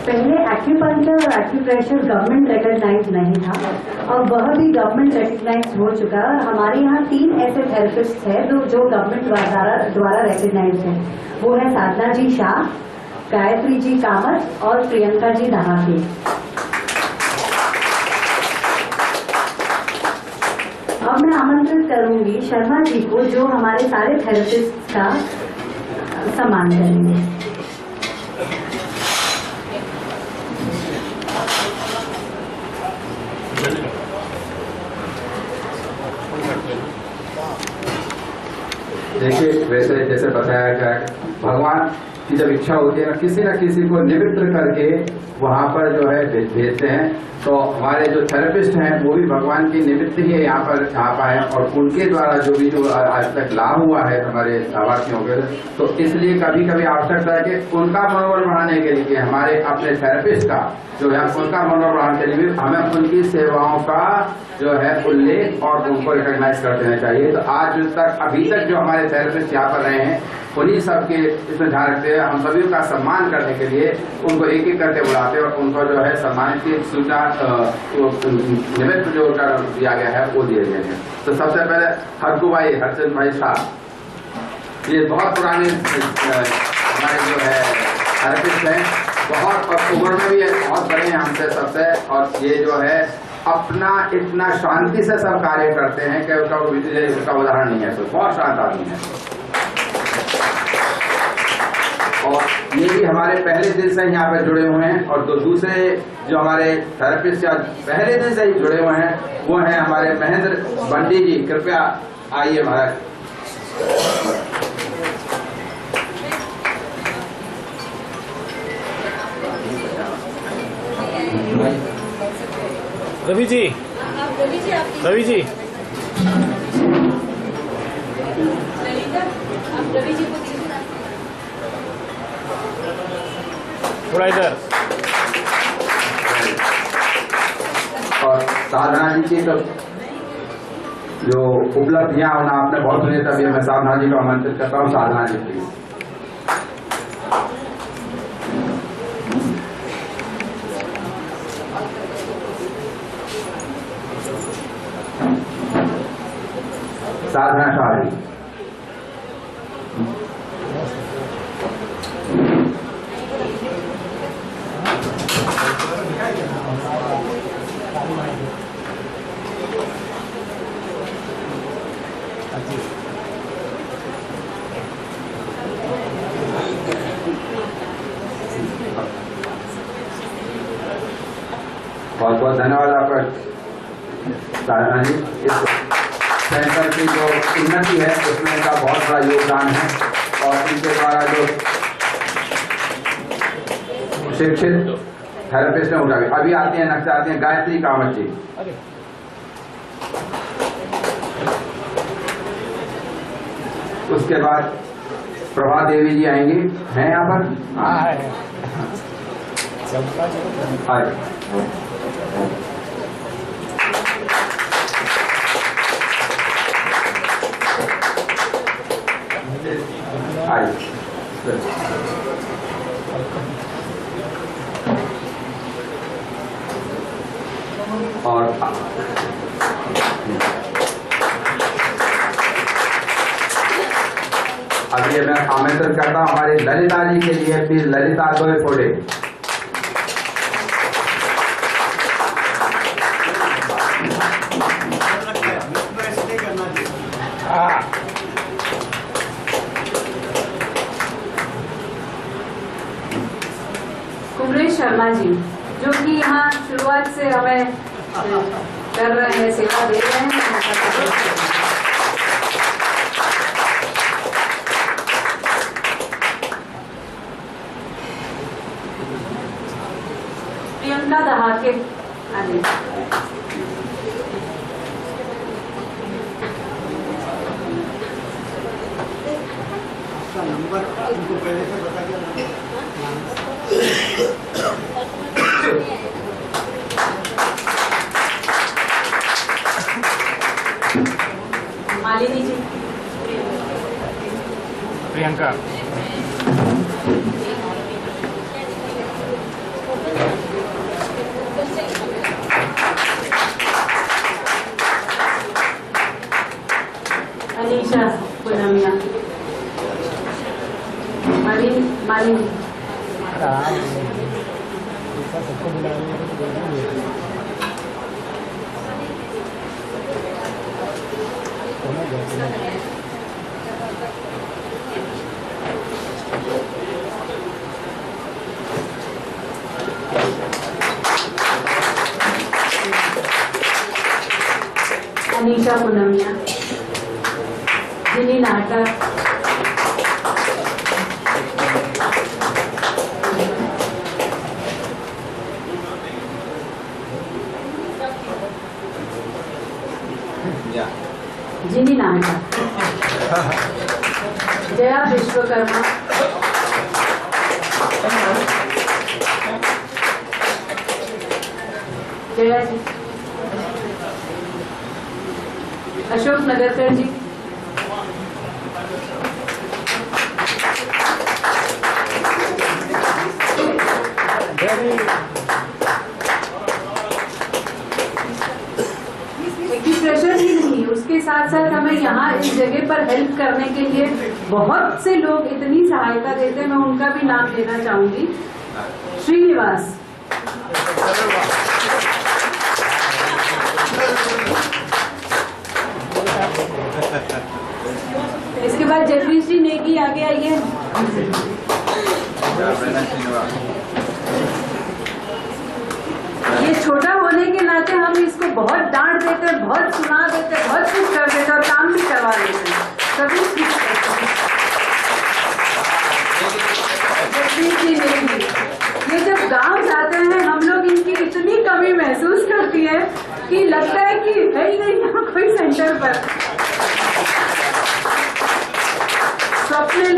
पहले एक्यूपंक्चर और एक्यूप्रेशर गवर्नमेंट रिकॉग्नाइज नहीं था और वह भी गवर्नमेंट रिकॉग्नाइज हो चुका है। और हमारे यहाँ 3 ऐसे थेरेपिस्ट हैं जो गवर्नमेंट द्वारा रिकॉग्नाइज है। वो है साधना जी शाह, गायत्री जी कामत और प्रियंका जी दहाके। अब मैं आमंत्रित करूंगी शर्मा जी को, जो हमारे सारे थेरेपिस्ट का सम्मान करेंगे। देखिए, वैसे जैसे बताया गया, भगवान की जब इच्छा होती है ना किसी को निमित्त करके वहाँ पर जो है भेजते हैं। तो हमारे जो थेरेपिस्ट हैं वो भी भगवान की निमित्त ही यहाँ पर आ पाए और उनके द्वारा जो आज तक लाभ हुआ है हमारे लाभार्थियों के, तो इसलिए कभी कभी आवश्यकता है कि उनका मनोबल बढ़ाने के लिए, हमारे अपने थेरेपिस्ट का जो है उनका मनोबल बढ़ाने के लिए हमें उनकी सेवाओं का जो है उल्लेख और उनको रिकॉग्नाइज कर देना चाहिए। तो आज तक अभी तक जो हमारे थेरेपिस्ट यहाँ पर रहे हैं उन्हीं सबके इसमें ध्यान रखते हैं। हम सभी का सम्मान करने के लिए उनको एक एक करके बुलाते हैं और उनको जो है सम्मान की सूचना निमित्त जो दिया गया है वो दिए गए हैं। तो सबसे पहले हरचंद भाई शाह, ये बहुत पुराने हमारे जो है थेरेपिस्ट हैं, बहुत और उम्र में भी बहुत बड़े हैं हमसे सबसे। और ये जो है अपना इतना शांति से सब कार्य करते हैं कि उसका उदाहरण नहीं है। तो बहुत शांत आदमी है। और ये भी हमारे पहले दिन से यहाँ पे जुड़े हुए हैं। और तो दूसरे जो हमारे थेरेपिस्ट पहले दिन से ही जुड़े हुए हैं वो हैं हमारे महेंद्र बंडी जी। कृपया आइए महाराज। रवि जी, रवि जी, थोड़ा इधर। और साधना जी की तो जो उपलब्धियां होना आपने बहुत सुनी, तभी मैं साधना जी को आमंत्रित करता हूँ। साधना जी प्लीज। साधना शाही। बहुत बहुत धन्यवाद आपका साधना जी। इस सेंटर की जो उन्नति है उसमें इनका बहुत बड़ा योगदान है और इनके द्वारा जो शिक्षित थेरेपिस्ट ने उठा। अभी आते हैं नक्शा आते हैं गायत्री कामत जी। उसके बाद प्रभा देवी जी आएंगी, हैं यहाँ पर? आए। और अभी मैं आमंत्रण करता हूं हमारी ललिता जी के लिए, प्लीज ललिता दो फोड़े। कुमरेश शर्मा जी, जो कि यहाँ शुरुआत से हमें कर रहे हैं, सेवा दे रहे हैं। प्रियंका दहाके आदि। नंबर उनको पहले से बता दिया। मालिनी जी, प्रियंका, अनीशा पुनमिया, मालिनी, अनीशा पुनमिया, जिनी नाटक, जिनी नाटक, जया विश्वकर्मा, जया जी, अशोक नगरकर जी, प्रेशर ही नहीं, उसके साथ साथ हमें यहाँ इस जगह पर हेल्प करने के लिए बहुत से लोग इतनी सहायता देते हैं। मैं उनका भी नाम लेना चाहूंगी। श्रीनिवास, इसके बाद जगदीश जी नेगी आगे आइए। ये छोटा होने के नाते हम इसको बहुत डांट देते, बहुत सुना देते, बहुत कुछ कर देते और काम भी करवा देते हैं। सभी ये जब गांव जाते हैं हम लोग इनकी इतनी कमी महसूस करती है कि लगता है कि है ही नहीं यहाँ कोई सेंटर पर। स्वप्निल,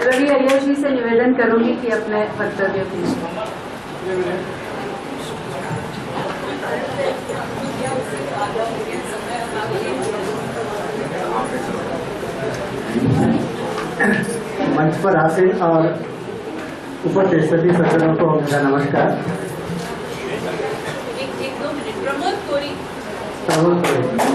रवि अय्यर जी से निवेदन करूंगी कि अपने वक्तव्य पेश करें। मंच पर आसीन और उपस्थित सभी सज्जनों को मेरा नमस्कार। प्रमोद कोरी।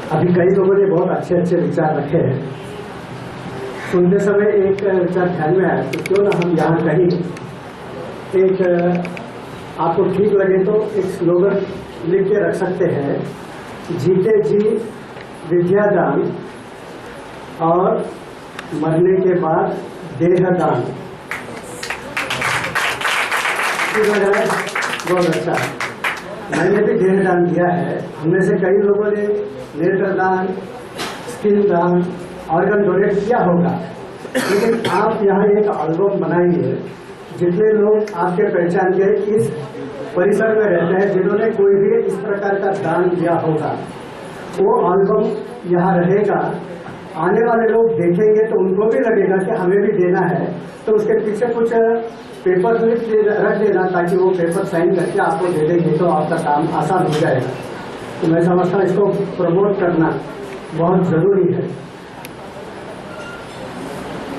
अभी कई लोगों ने बहुत अच्छे अच्छे विचार रखे हैं। सुनते समय एक विचार ध्यान में आया तो क्यों ना हम यहाँ कहीं एक आपको ठीक लगे तो एक स्लोगन लिख के रख सकते हैं, जीते जी विद्यादान और मरने के बाद देहदान। बहुत अच्छा, मैंने भी देहदान दिया है। हममें से कई लोगों ने नेत्रदान, स्किन दान, ऑर्गन डोनेट किया होगा, लेकिन आप यहाँ एक एल्बम बनाइए। जितने लोग आपके पहचान के इस परिसर में रहते हैं जिन्होंने कोई भी इस प्रकार का दान दिया होगा, वो एल्बम यहाँ रहेगा। आने वाले लोग देखेंगे तो उनको भी लगेगा कि हमें भी देना है, तो उसके पीछे कुछ पेपर रख देना ताकि वो पेपर साइन करके आपको दे देंगे तो आपका काम आसान हो जाएगा। तो मैं समझता हूँ इसको प्रमोट करना बहुत जरूरी है।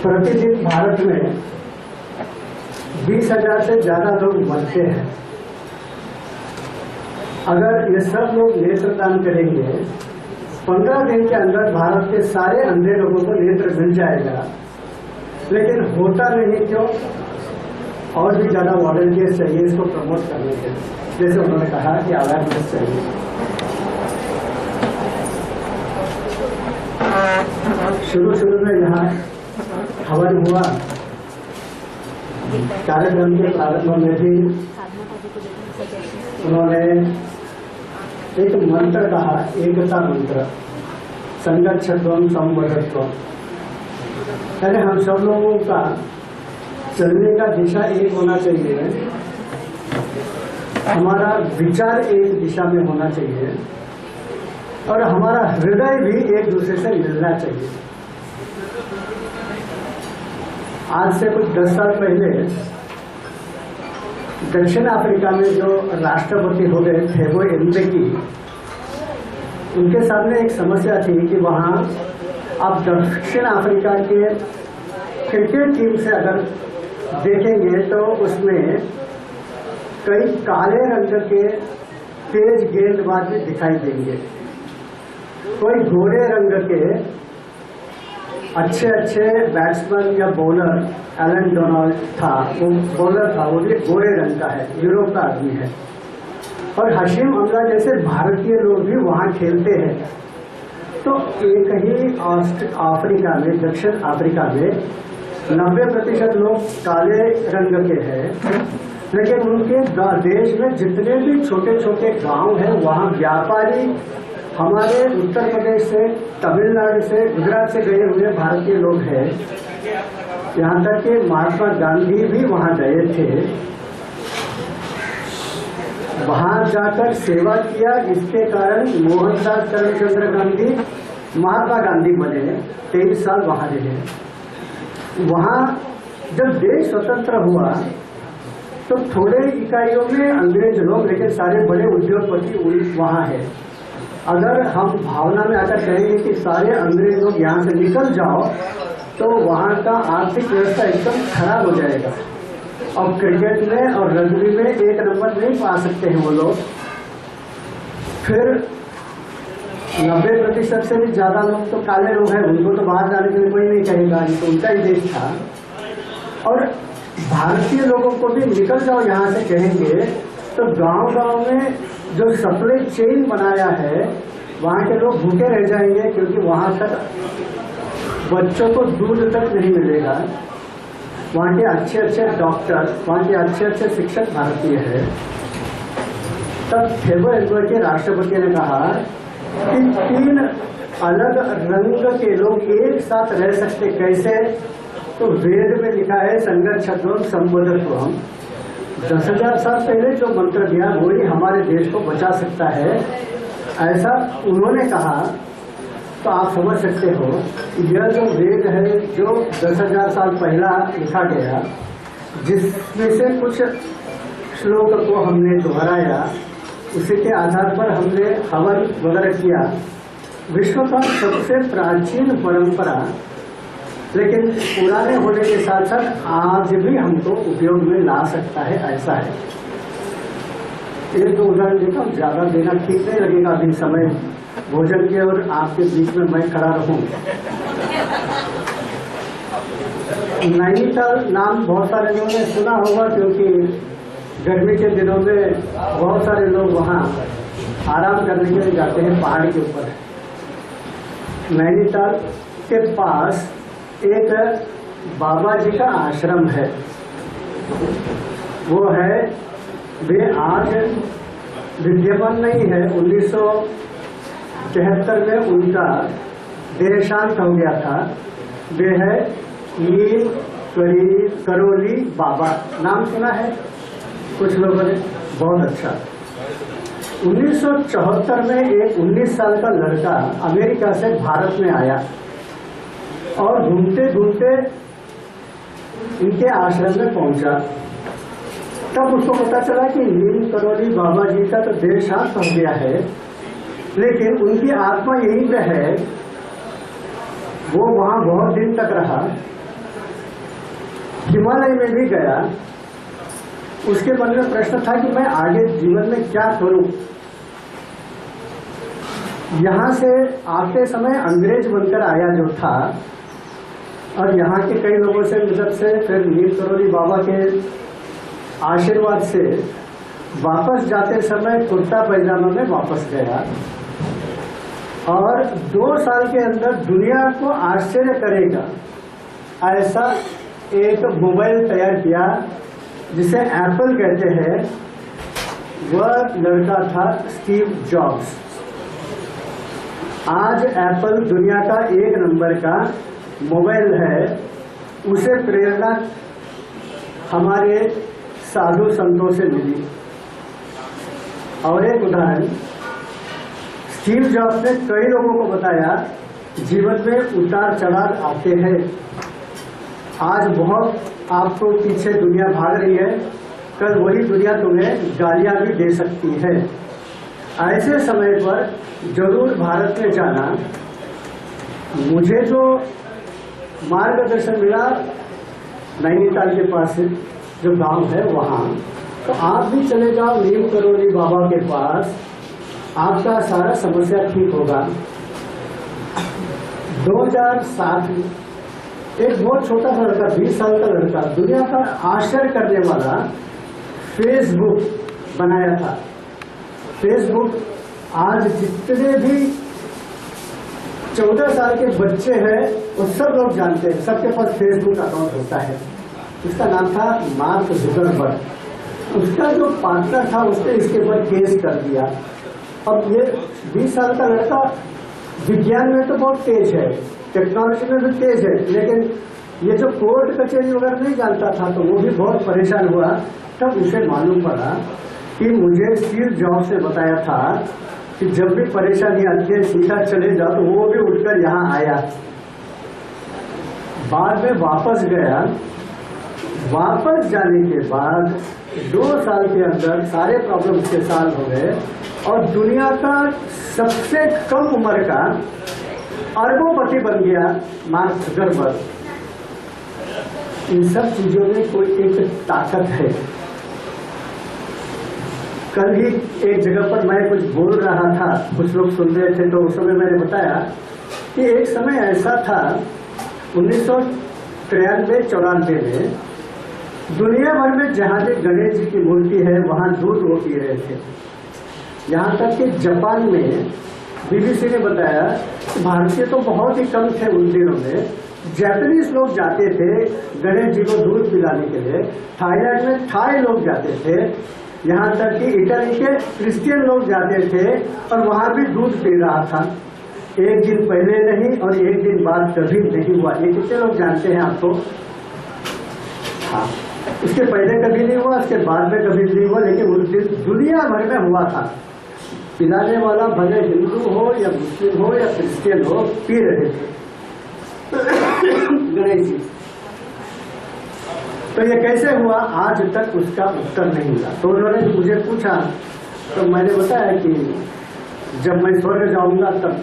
प्रतिदिन भारत में 20,000 से ज्यादा लोग मरते हैं। अगर ये सब लोग नेत्रदान करेंगे, 15 दिन के अंदर भारत के सारे अंधे लोगों को नेत्र मिल जाएगा। लेकिन होता नहीं क्यों? और भी ज्यादा वॉलंटियर्स चाहिए इसको प्रमोट करने के लिए। जैसे उन्होंने कहा कि अवेयरनेस चाहिए। शुरू में यहाँ हवन हुआ, कार्यक्रम के प्रारंभ में भी उन्होंने एक मंत्र कहा, एकता मंत्र, संगच्छध्वम संवर्धत्वम। यानी हम सब लोगों का चलने का दिशा एक होना चाहिए, हमारा विचार एक दिशा में होना चाहिए और हमारा हृदय भी एक दूसरे से मिलना चाहिए। आज से कुछ 10 साल पहले दक्षिण अफ्रीका में जो राष्ट्रपति हो गए थेबो एम्बेकी, उनके सामने एक समस्या थी कि वहाँ आप दक्षिण अफ्रीका के क्रिकेट टीम से अगर देखेंगे तो उसमें कई काले रंग के तेज गेंदबाज भी दिखाई देंगे। कोई गोरे रंग के अच्छे बैट्समैन या बॉलर, एलन डोनाल्ड था, वो बॉलर था, वो भी गोरे रंग का है, यूरोप का आदमी है। और हशीम अमला जैसे भारतीय लोग भी वहाँ खेलते हैं। तो एक ही अफ्रीका में, दक्षिण अफ्रीका में 90% लोग काले रंग के हैं, लेकिन उनके देश में जितने भी छोटे छोटे गांव हैं वहाँ व्यापारी हमारे उत्तर प्रदेश से, तमिलनाडु से, गुजरात से गए हुए भारतीय लोग हैं। यहाँ तक कि महात्मा गांधी भी वहाँ गए थे, वहाँ जाकर सेवा किया, जिसके कारण मोहनदास करमचंद गांधी महात्मा गांधी बने। 23 साल वहाँ रहे। वहाँ जब देश स्वतंत्र हुआ तो थोड़े इकाइयों में अंग्रेज लोग, लेकिन सारे बड़े उद्योगपति वहाँ है। अगर हम भावना में आकर कहेंगे कि सारे अंग्रेज लोग यहाँ से निकल जाओ तो वहाँ का आर्थिक व्यवस्था एकदम खराब हो जाएगा और क्रिकेट में और रग्बी में 1 नंबर नहीं पा सकते हैं वो लोग। फिर 90% से भी ज्यादा लोग तो काले लोग हैं, उनको तो बाहर जाने के लिए कोई नहीं कहेगा, ये तो उनका ही देश था। और भारतीय लोगों को भी निकल जाओ यहाँ से कहेंगे तो गांव-गांव में जो सप्लाई चेन बनाया है वहाँ के लोग भूखे रह जाएंगे, क्योंकि वहाँ तक बच्चों को दूध तक नहीं मिलेगा। वहाँ के अच्छे अच्छे डॉक्टर, वहाँ के अच्छे अच्छे शिक्षक भारतीय है। तब थेबो के राष्ट्रपति ने कहा कि 3 अलग रंग के लोग एक साथ रह सकते कैसे? तो वेद में लिखा है संगच्छध्वं संबोधत्वम्। 10,000 साल पहले जो मंत्र दिया वही हमारे देश को बचा सकता है, ऐसा उन्होंने कहा। तो आप समझ सकते हो यह जो वेद है जो 10,000 साल पहला लिखा गया, जिसमें से कुछ श्लोक को हमने दोहराया, उसी के आधार पर हमने हवन वगैरह किया। विश्व का सबसे प्राचीन परंपरा, लेकिन पुराने होने के साथ साथ आज भी हमको उपयोग में ला सकता है, ऐसा है। एक दो उदाहरण देता हूँ, ज्यादा देना ठीक नहीं लगेगा अभी समय भोजन के और आपके बीच में मैं खड़ा रहूं। नैनीताल नाम बहुत सारे लोगों ने सुना होगा, क्योंकि गर्मी के दिनों में बहुत सारे लोग वहाँ आराम करने के लिए जाते हैं पहाड़ के ऊपर। नैनीताल के पास एक बाबा जी का आश्रम है, वो है, वे आज विद्यमान नहीं है। 1973 में उनका देहांत हो गया था। वे है नीम करोली बाबा, नाम सुना है कुछ लोगों ने? बहुत अच्छा। 1974 में एक 19 साल का लड़का अमेरिका से भारत में आया और घूमते घूमते इनके आश्रम में पहुंचा। तब उसको पता चला कि नीम करोली बाबा जी का तो देहांत हो गया है, लेकिन उनकी आत्मा यहीं पे है। वो वहां बहुत दिन तक रहा, हिमालय में भी गया। उसके मन में प्रश्न था कि मैं आगे जीवन में क्या करूं। यहाँ से आते समय अंग्रेज बनकर आया जो था, और यहाँ के कई लोगों से मदद से फिर नीम करोली बाबा के आशीर्वाद से वापस जाते समय कुर्ता पैजामा में वापस गया, और 2 साल के अंदर दुनिया को आश्चर्य करेगा ऐसा एक मोबाइल तैयार किया, जिसे एप्पल कहते हैं। वह लड़का था स्टीव जॉब्स। आज एप्पल दुनिया का 1 नंबर का मोबाइल है। उसे प्रेरणा हमारे साधु संतों से मिली। और एक उदाहरण, स्टीव जॉब्स ने कई लोगों को बताया जीवन में उतार चढ़ाव आते हैं। आज बहुत आपको पीछे दुनिया भाग रही है, कल वही दुनिया तुम्हें गालियां भी दे सकती है। ऐसे समय पर जरूर भारत में जाना। मुझे जो मार्गदर्शन मिला नैनीताल के पास जो गांव है वहाँ, तो आप भी चले जाओ नीम करोली बाबा के पास, आपका सारा समस्या ठीक होगा। 2007 में एक बहुत छोटा सा लड़का, 20 साल का लड़का, दुनिया का आश्चर्य करने वाला फेसबुक बनाया था। फेसबुक आज जितने भी 14 साल के बच्चे हैं वो सब लोग जानते हैं, सबके पास फेसबुक अकाउंट होता है। उसका नाम था मार्क जुकरबर्ग। उसका जो पार्टनर था उसने इसके ऊपर केस कर दिया। अब ये 20 साल का लड़का विज्ञान में तो बहुत तेज है, टेक्नोलॉजी में भी तेज है, लेकिन ये जो कोर्ट कचहरी वगैरह नहीं जानता था, तो वो भी बहुत परेशान हुआ। तब उसे मालूम पड़ा कि मुझे स्टीव जॉब्स ने बताया था कि जब भी परेशानी आती है सीधा चले जाओ, तो वो भी उठकर यहाँ आया। बाद में वापस गया। वापस जाने के बाद 2 साल के अंदर सारे प्रॉब्लम के साल हो गए, और दुनिया का सबसे कम उम्र का अरबोपति बन गया मार्क जुकरबर्ग। इन सब चीजों में कोई एक ताकत है। कल ही एक जगह पर मैं कुछ बोल रहा था, कुछ लोग सुन रहे थे, तो उस समय मैंने बताया कि एक समय ऐसा था 1993-94 में दुनिया भर में जहां भी गणेश जी की मूर्ति है वहां दूध वो पी रहे थे। यहाँ तक कि जापान में BBC ने बताया कि भारतीय तो बहुत ही कम थे उन दिनों में, जापानीज लोग जाते थे गणेश जी को दूध पिलाने के लिए, थाईलैंड में थाई लोग जाते थे, यहाँ तक कि इटली के क्रिश्चियन लोग जाते थे और वहाँ भी दूध पी रहा था। एक दिन पहले नहीं और एक दिन बाद कभी नहीं हुआ। ये कितने लोग जानते हैं आपको? हाँ, उसके पहले कभी नहीं हुआ, उसके बाद में कभी नहीं हुआ, लेकिन उस दिन दुनिया भर में हुआ था। पिलाने वाला भले हिंदू हो या मुस्लिम हो या क्रिश्चियन हो, पी रहे थे गणेश जी। तो ये कैसे हुआ, आज तक उसका उत्तर नहीं मिला। तो उन्होंने मुझे पूछा तो मैंने बताया कि जब मैं स्वर्ग जाऊंगा तब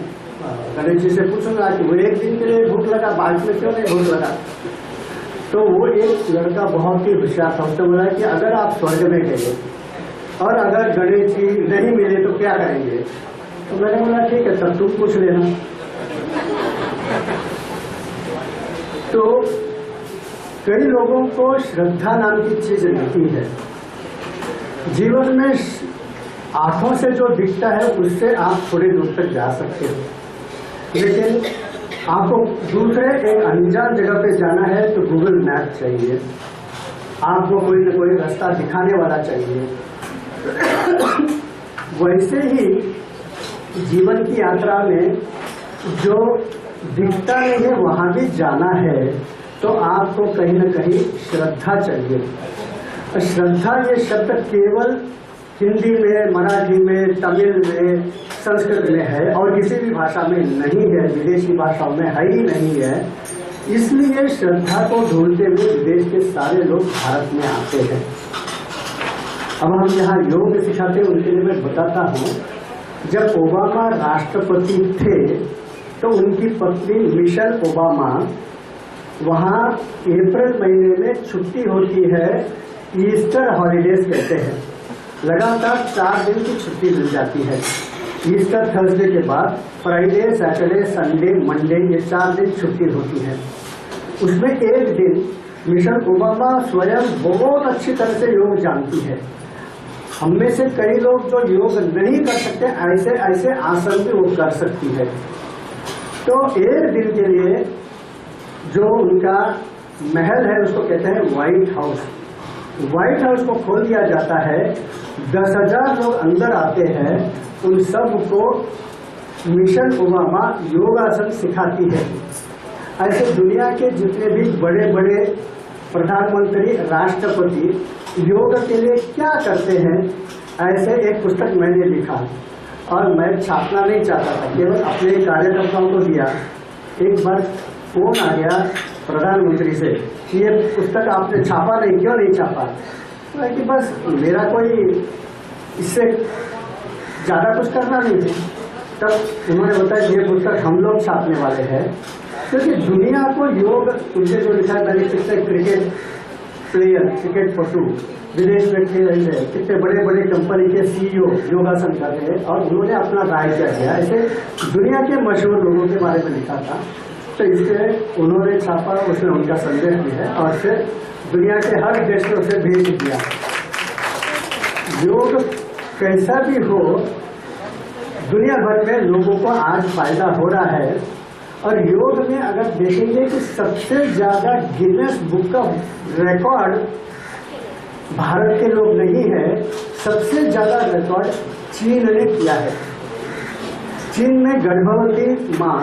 गणेश जी से पूछूंगा कि वो एक दिन के लिए भूख लगा, बाद में क्यों नहीं भूख लगा। तो वो एक लड़का बहुत ही होशियार था, उसने बोला कि अगर आप स्वर्ग में गए और अगर गणेश जी नहीं मिले तो क्या करेंगे। तो मैंने बोला ठीक है, तब तुम पूछ लेना। तो कई लोगों को श्रद्धा नाम की चीज नहीं है। जीवन में आंखों से जो दिखता है उससे आप थोड़ी दूर तक जा सकते हो, लेकिन आपको दूसरे एक अनजान जगह पे जाना है तो गूगल मैप चाहिए, आपको कोई न कोई रास्ता दिखाने वाला चाहिए। वैसे ही जीवन की यात्रा में जो दिखता नहीं है वहां भी जाना है, तो आपको कहीं न कहीं श्रद्धा चाहिए। और श्रद्धा ये शब्द केवल हिंदी में, मराठी में, तमिल में, संस्कृत में है और किसी भी भाषा में नहीं है, विदेशी भाषाओं में है ही नहीं है। इसलिए श्रद्धा को ढूंढते हुए विदेश के सारे लोग भारत में आते हैं। अब हम यहाँ योग सिखाते हैं, उनके लिए मैं बताता हूँ। जब ओबामा राष्ट्रपति थे तो उनकी पत्नी मिशेल ओबामा, वहाँ अप्रैल महीने में छुट्टी होती है, ईस्टर हॉलीडेज कहते हैं, लगातार 4 दिन की छुट्टी मिल जाती है। ईस्टर थर्सडे के बाद फ्राइडे, सैटरडे, संडे, मंडे, ये 4 दिन छुट्टी होती है। उसमें एक दिन मिशेल ओबामा स्वयं बहुत अच्छी तरह से योग जानती है। हम में से कई लोग जो योग नहीं कर सकते, ऐसे ऐसे आसन भी वो कर सकती है। तो एक दिन के लिए जो उनका महल है उसको कहते हैं व्हाइट हाउस। व्हाइट हाउस को खोल दिया जाता है, 10,000 लोग अंदर आते हैं, उन सबको मिशेल ओबामा योगासन सिखाती है। ऐसे दुनिया के जितने भी बड़े बड़े प्रधानमंत्री, राष्ट्रपति योग के लिए क्या करते हैं, ऐसे एक पुस्तक मैंने लिखा और मैं छापना नहीं चाहता था, केवल अपने कार्यकर्ताओं को दिया। एक बार फोन आ गया प्रधानमंत्री से कि ये पुस्तक आपने छापा नहीं, क्यों नहीं छापा? तो कि बस मेरा कोई इससे ज़्यादा कुछ करना नहीं है। तब उन्होंने बताया ये पुस्तक हम लोग छापने वाले हैं, क्योंकि दुनिया को योग, उनसे जो लिखा मैंने, कितने क्रिकेट प्लेयर, क्रिकेट पटु विदेश में खेल रहे हैं, कितने बड़े बड़े कंपनी के CEO योगासन कर रहे हैं और उन्होंने अपना राय क्या दिया, ऐसे दुनिया के मशहूर लोगों के बारे में लिखा था। तो इससे उन्होंने छापा, उसने उनका संदेश दिया और फिर दुनिया के हर देश में उसे भेज दिया। योग कैसा भी हो, दुनिया भर में लोगों को आज फायदा हो रहा है। और योग में अगर देखेंगे कि सबसे ज्यादा गिनेस बुक का रिकॉर्ड भारत के लोग नहीं है, सबसे ज्यादा रिकॉर्ड चीन ने किया है। चीन में गर्भवती माँ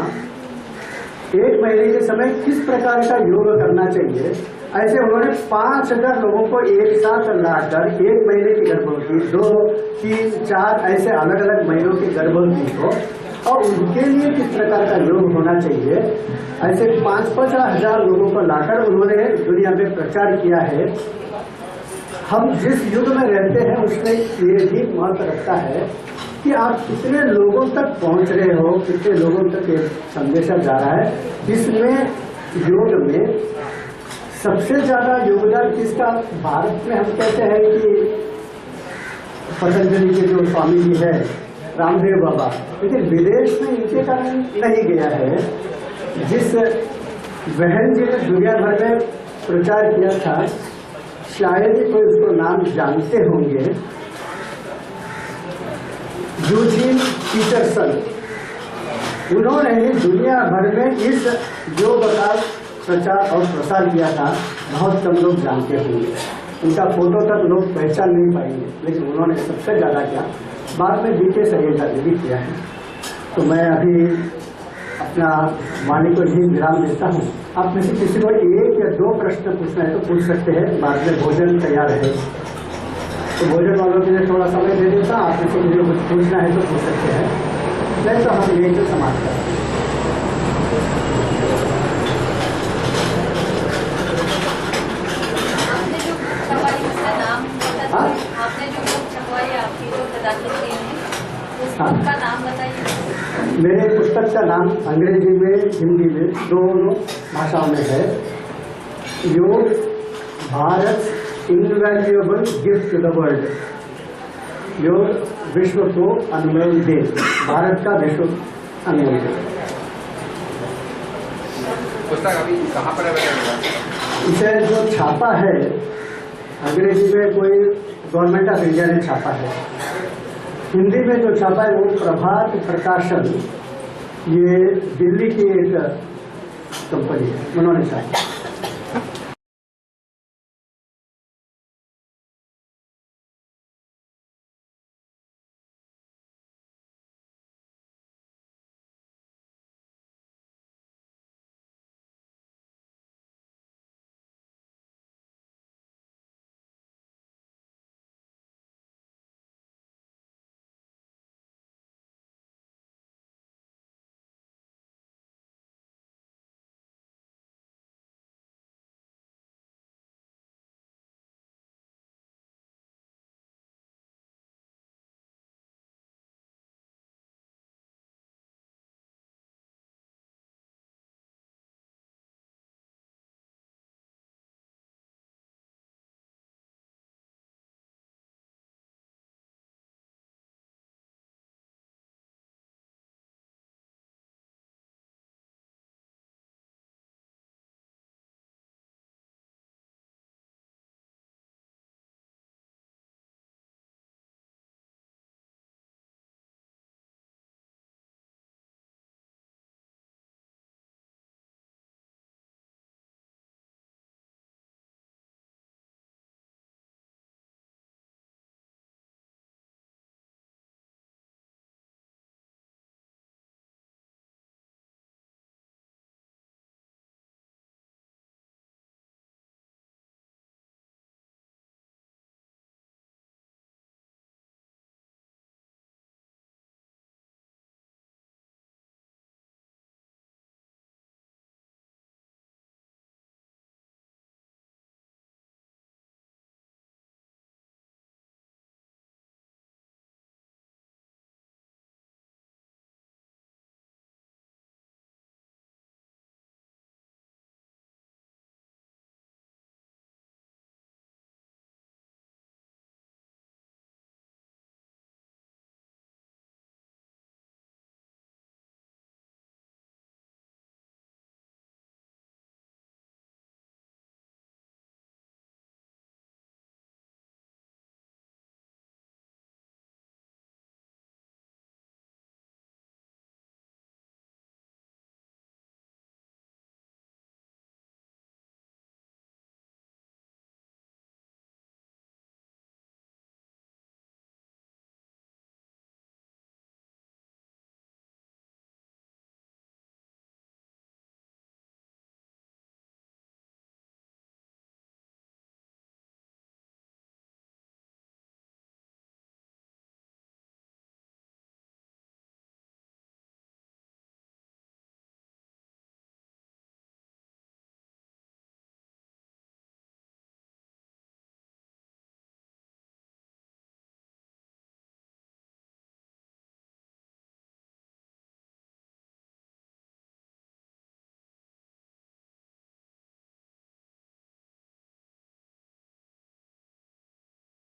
1 महीने के समय किस प्रकार का योग करना चाहिए, ऐसे उन्होंने 5,000 लोगों को एक साथ लाकर 1 महीने की गर्भवती, 2, 3, 4 ऐसे अलग अलग महीनों की गर्भवती को और उनके लिए किस प्रकार का योग होना चाहिए, ऐसे 5-5 हजार लोगों को लाकर उन्होंने दुनिया में प्रचार किया है। हम जिस युग में रहते हैं उसमें ये भी महत्व रखता है कि आप कितने लोगों तक पहुंच रहे हो, कितने लोगों तक ये संदेशा जा रहा है। इसमें योग में सबसे ज्यादा योगदान किसका, भारत में हम कहते हैं कि पतंजलि के जो स्वामी जी है रामदेव बाबा, लेकिन विदेश में इनके कारण नहीं गया है। जिस बहन जी ने दुनिया भर में प्रचार किया था, शायद ही कोई उसको नाम जानते होंगे, यूजीन पीटरसन। उन्होंने ही दुनिया भर में इस योग का प्रचार और प्रसार किया था। बहुत कम लोग जानते होंगे, उनका फोटो तक लोग पहचान नहीं पाएंगे, लेकिन उन्होंने सबसे ज़्यादा किया। बाद में बीके सरियता ने भी किया है। तो मैं अभी अपना वाणी को यही विराम देता हूँ। आप में से किसी को 1 या 2 प्रश्न पूछना है तो पूछ सकते हैं, बाद में भोजन तैयार है तो भोजन वालों के लिए थोड़ा समय दे देता। आप में से किसी को कुछ पूछना है तो पूछ सकते हैं, नहीं तो हम यही से समाप्त करें। आपने जो बुक छपवाई आपकी जो प्रकाशित की है उस हाँ। बुक का नाम बताइए। मेरे पुस्तक का नाम अंग्रेजी में हिंदी में दोनों भाषाओं में है। Yoga Bharat invaluable gift to the world. Yoga विश्व को अनमोल दे, भारत का विश्व अनमोल दे। पुस्तक अभी कहाँ पर है? इसे जो छापा है अंग्रेजी में कोई गवर्नमेंट ऑफ इंडिया ने छापा है। हिंदी में जो छापा है वो प्रभात प्रकाशन, ये दिल्ली की एक कंपनी है, उन्होंने छापा।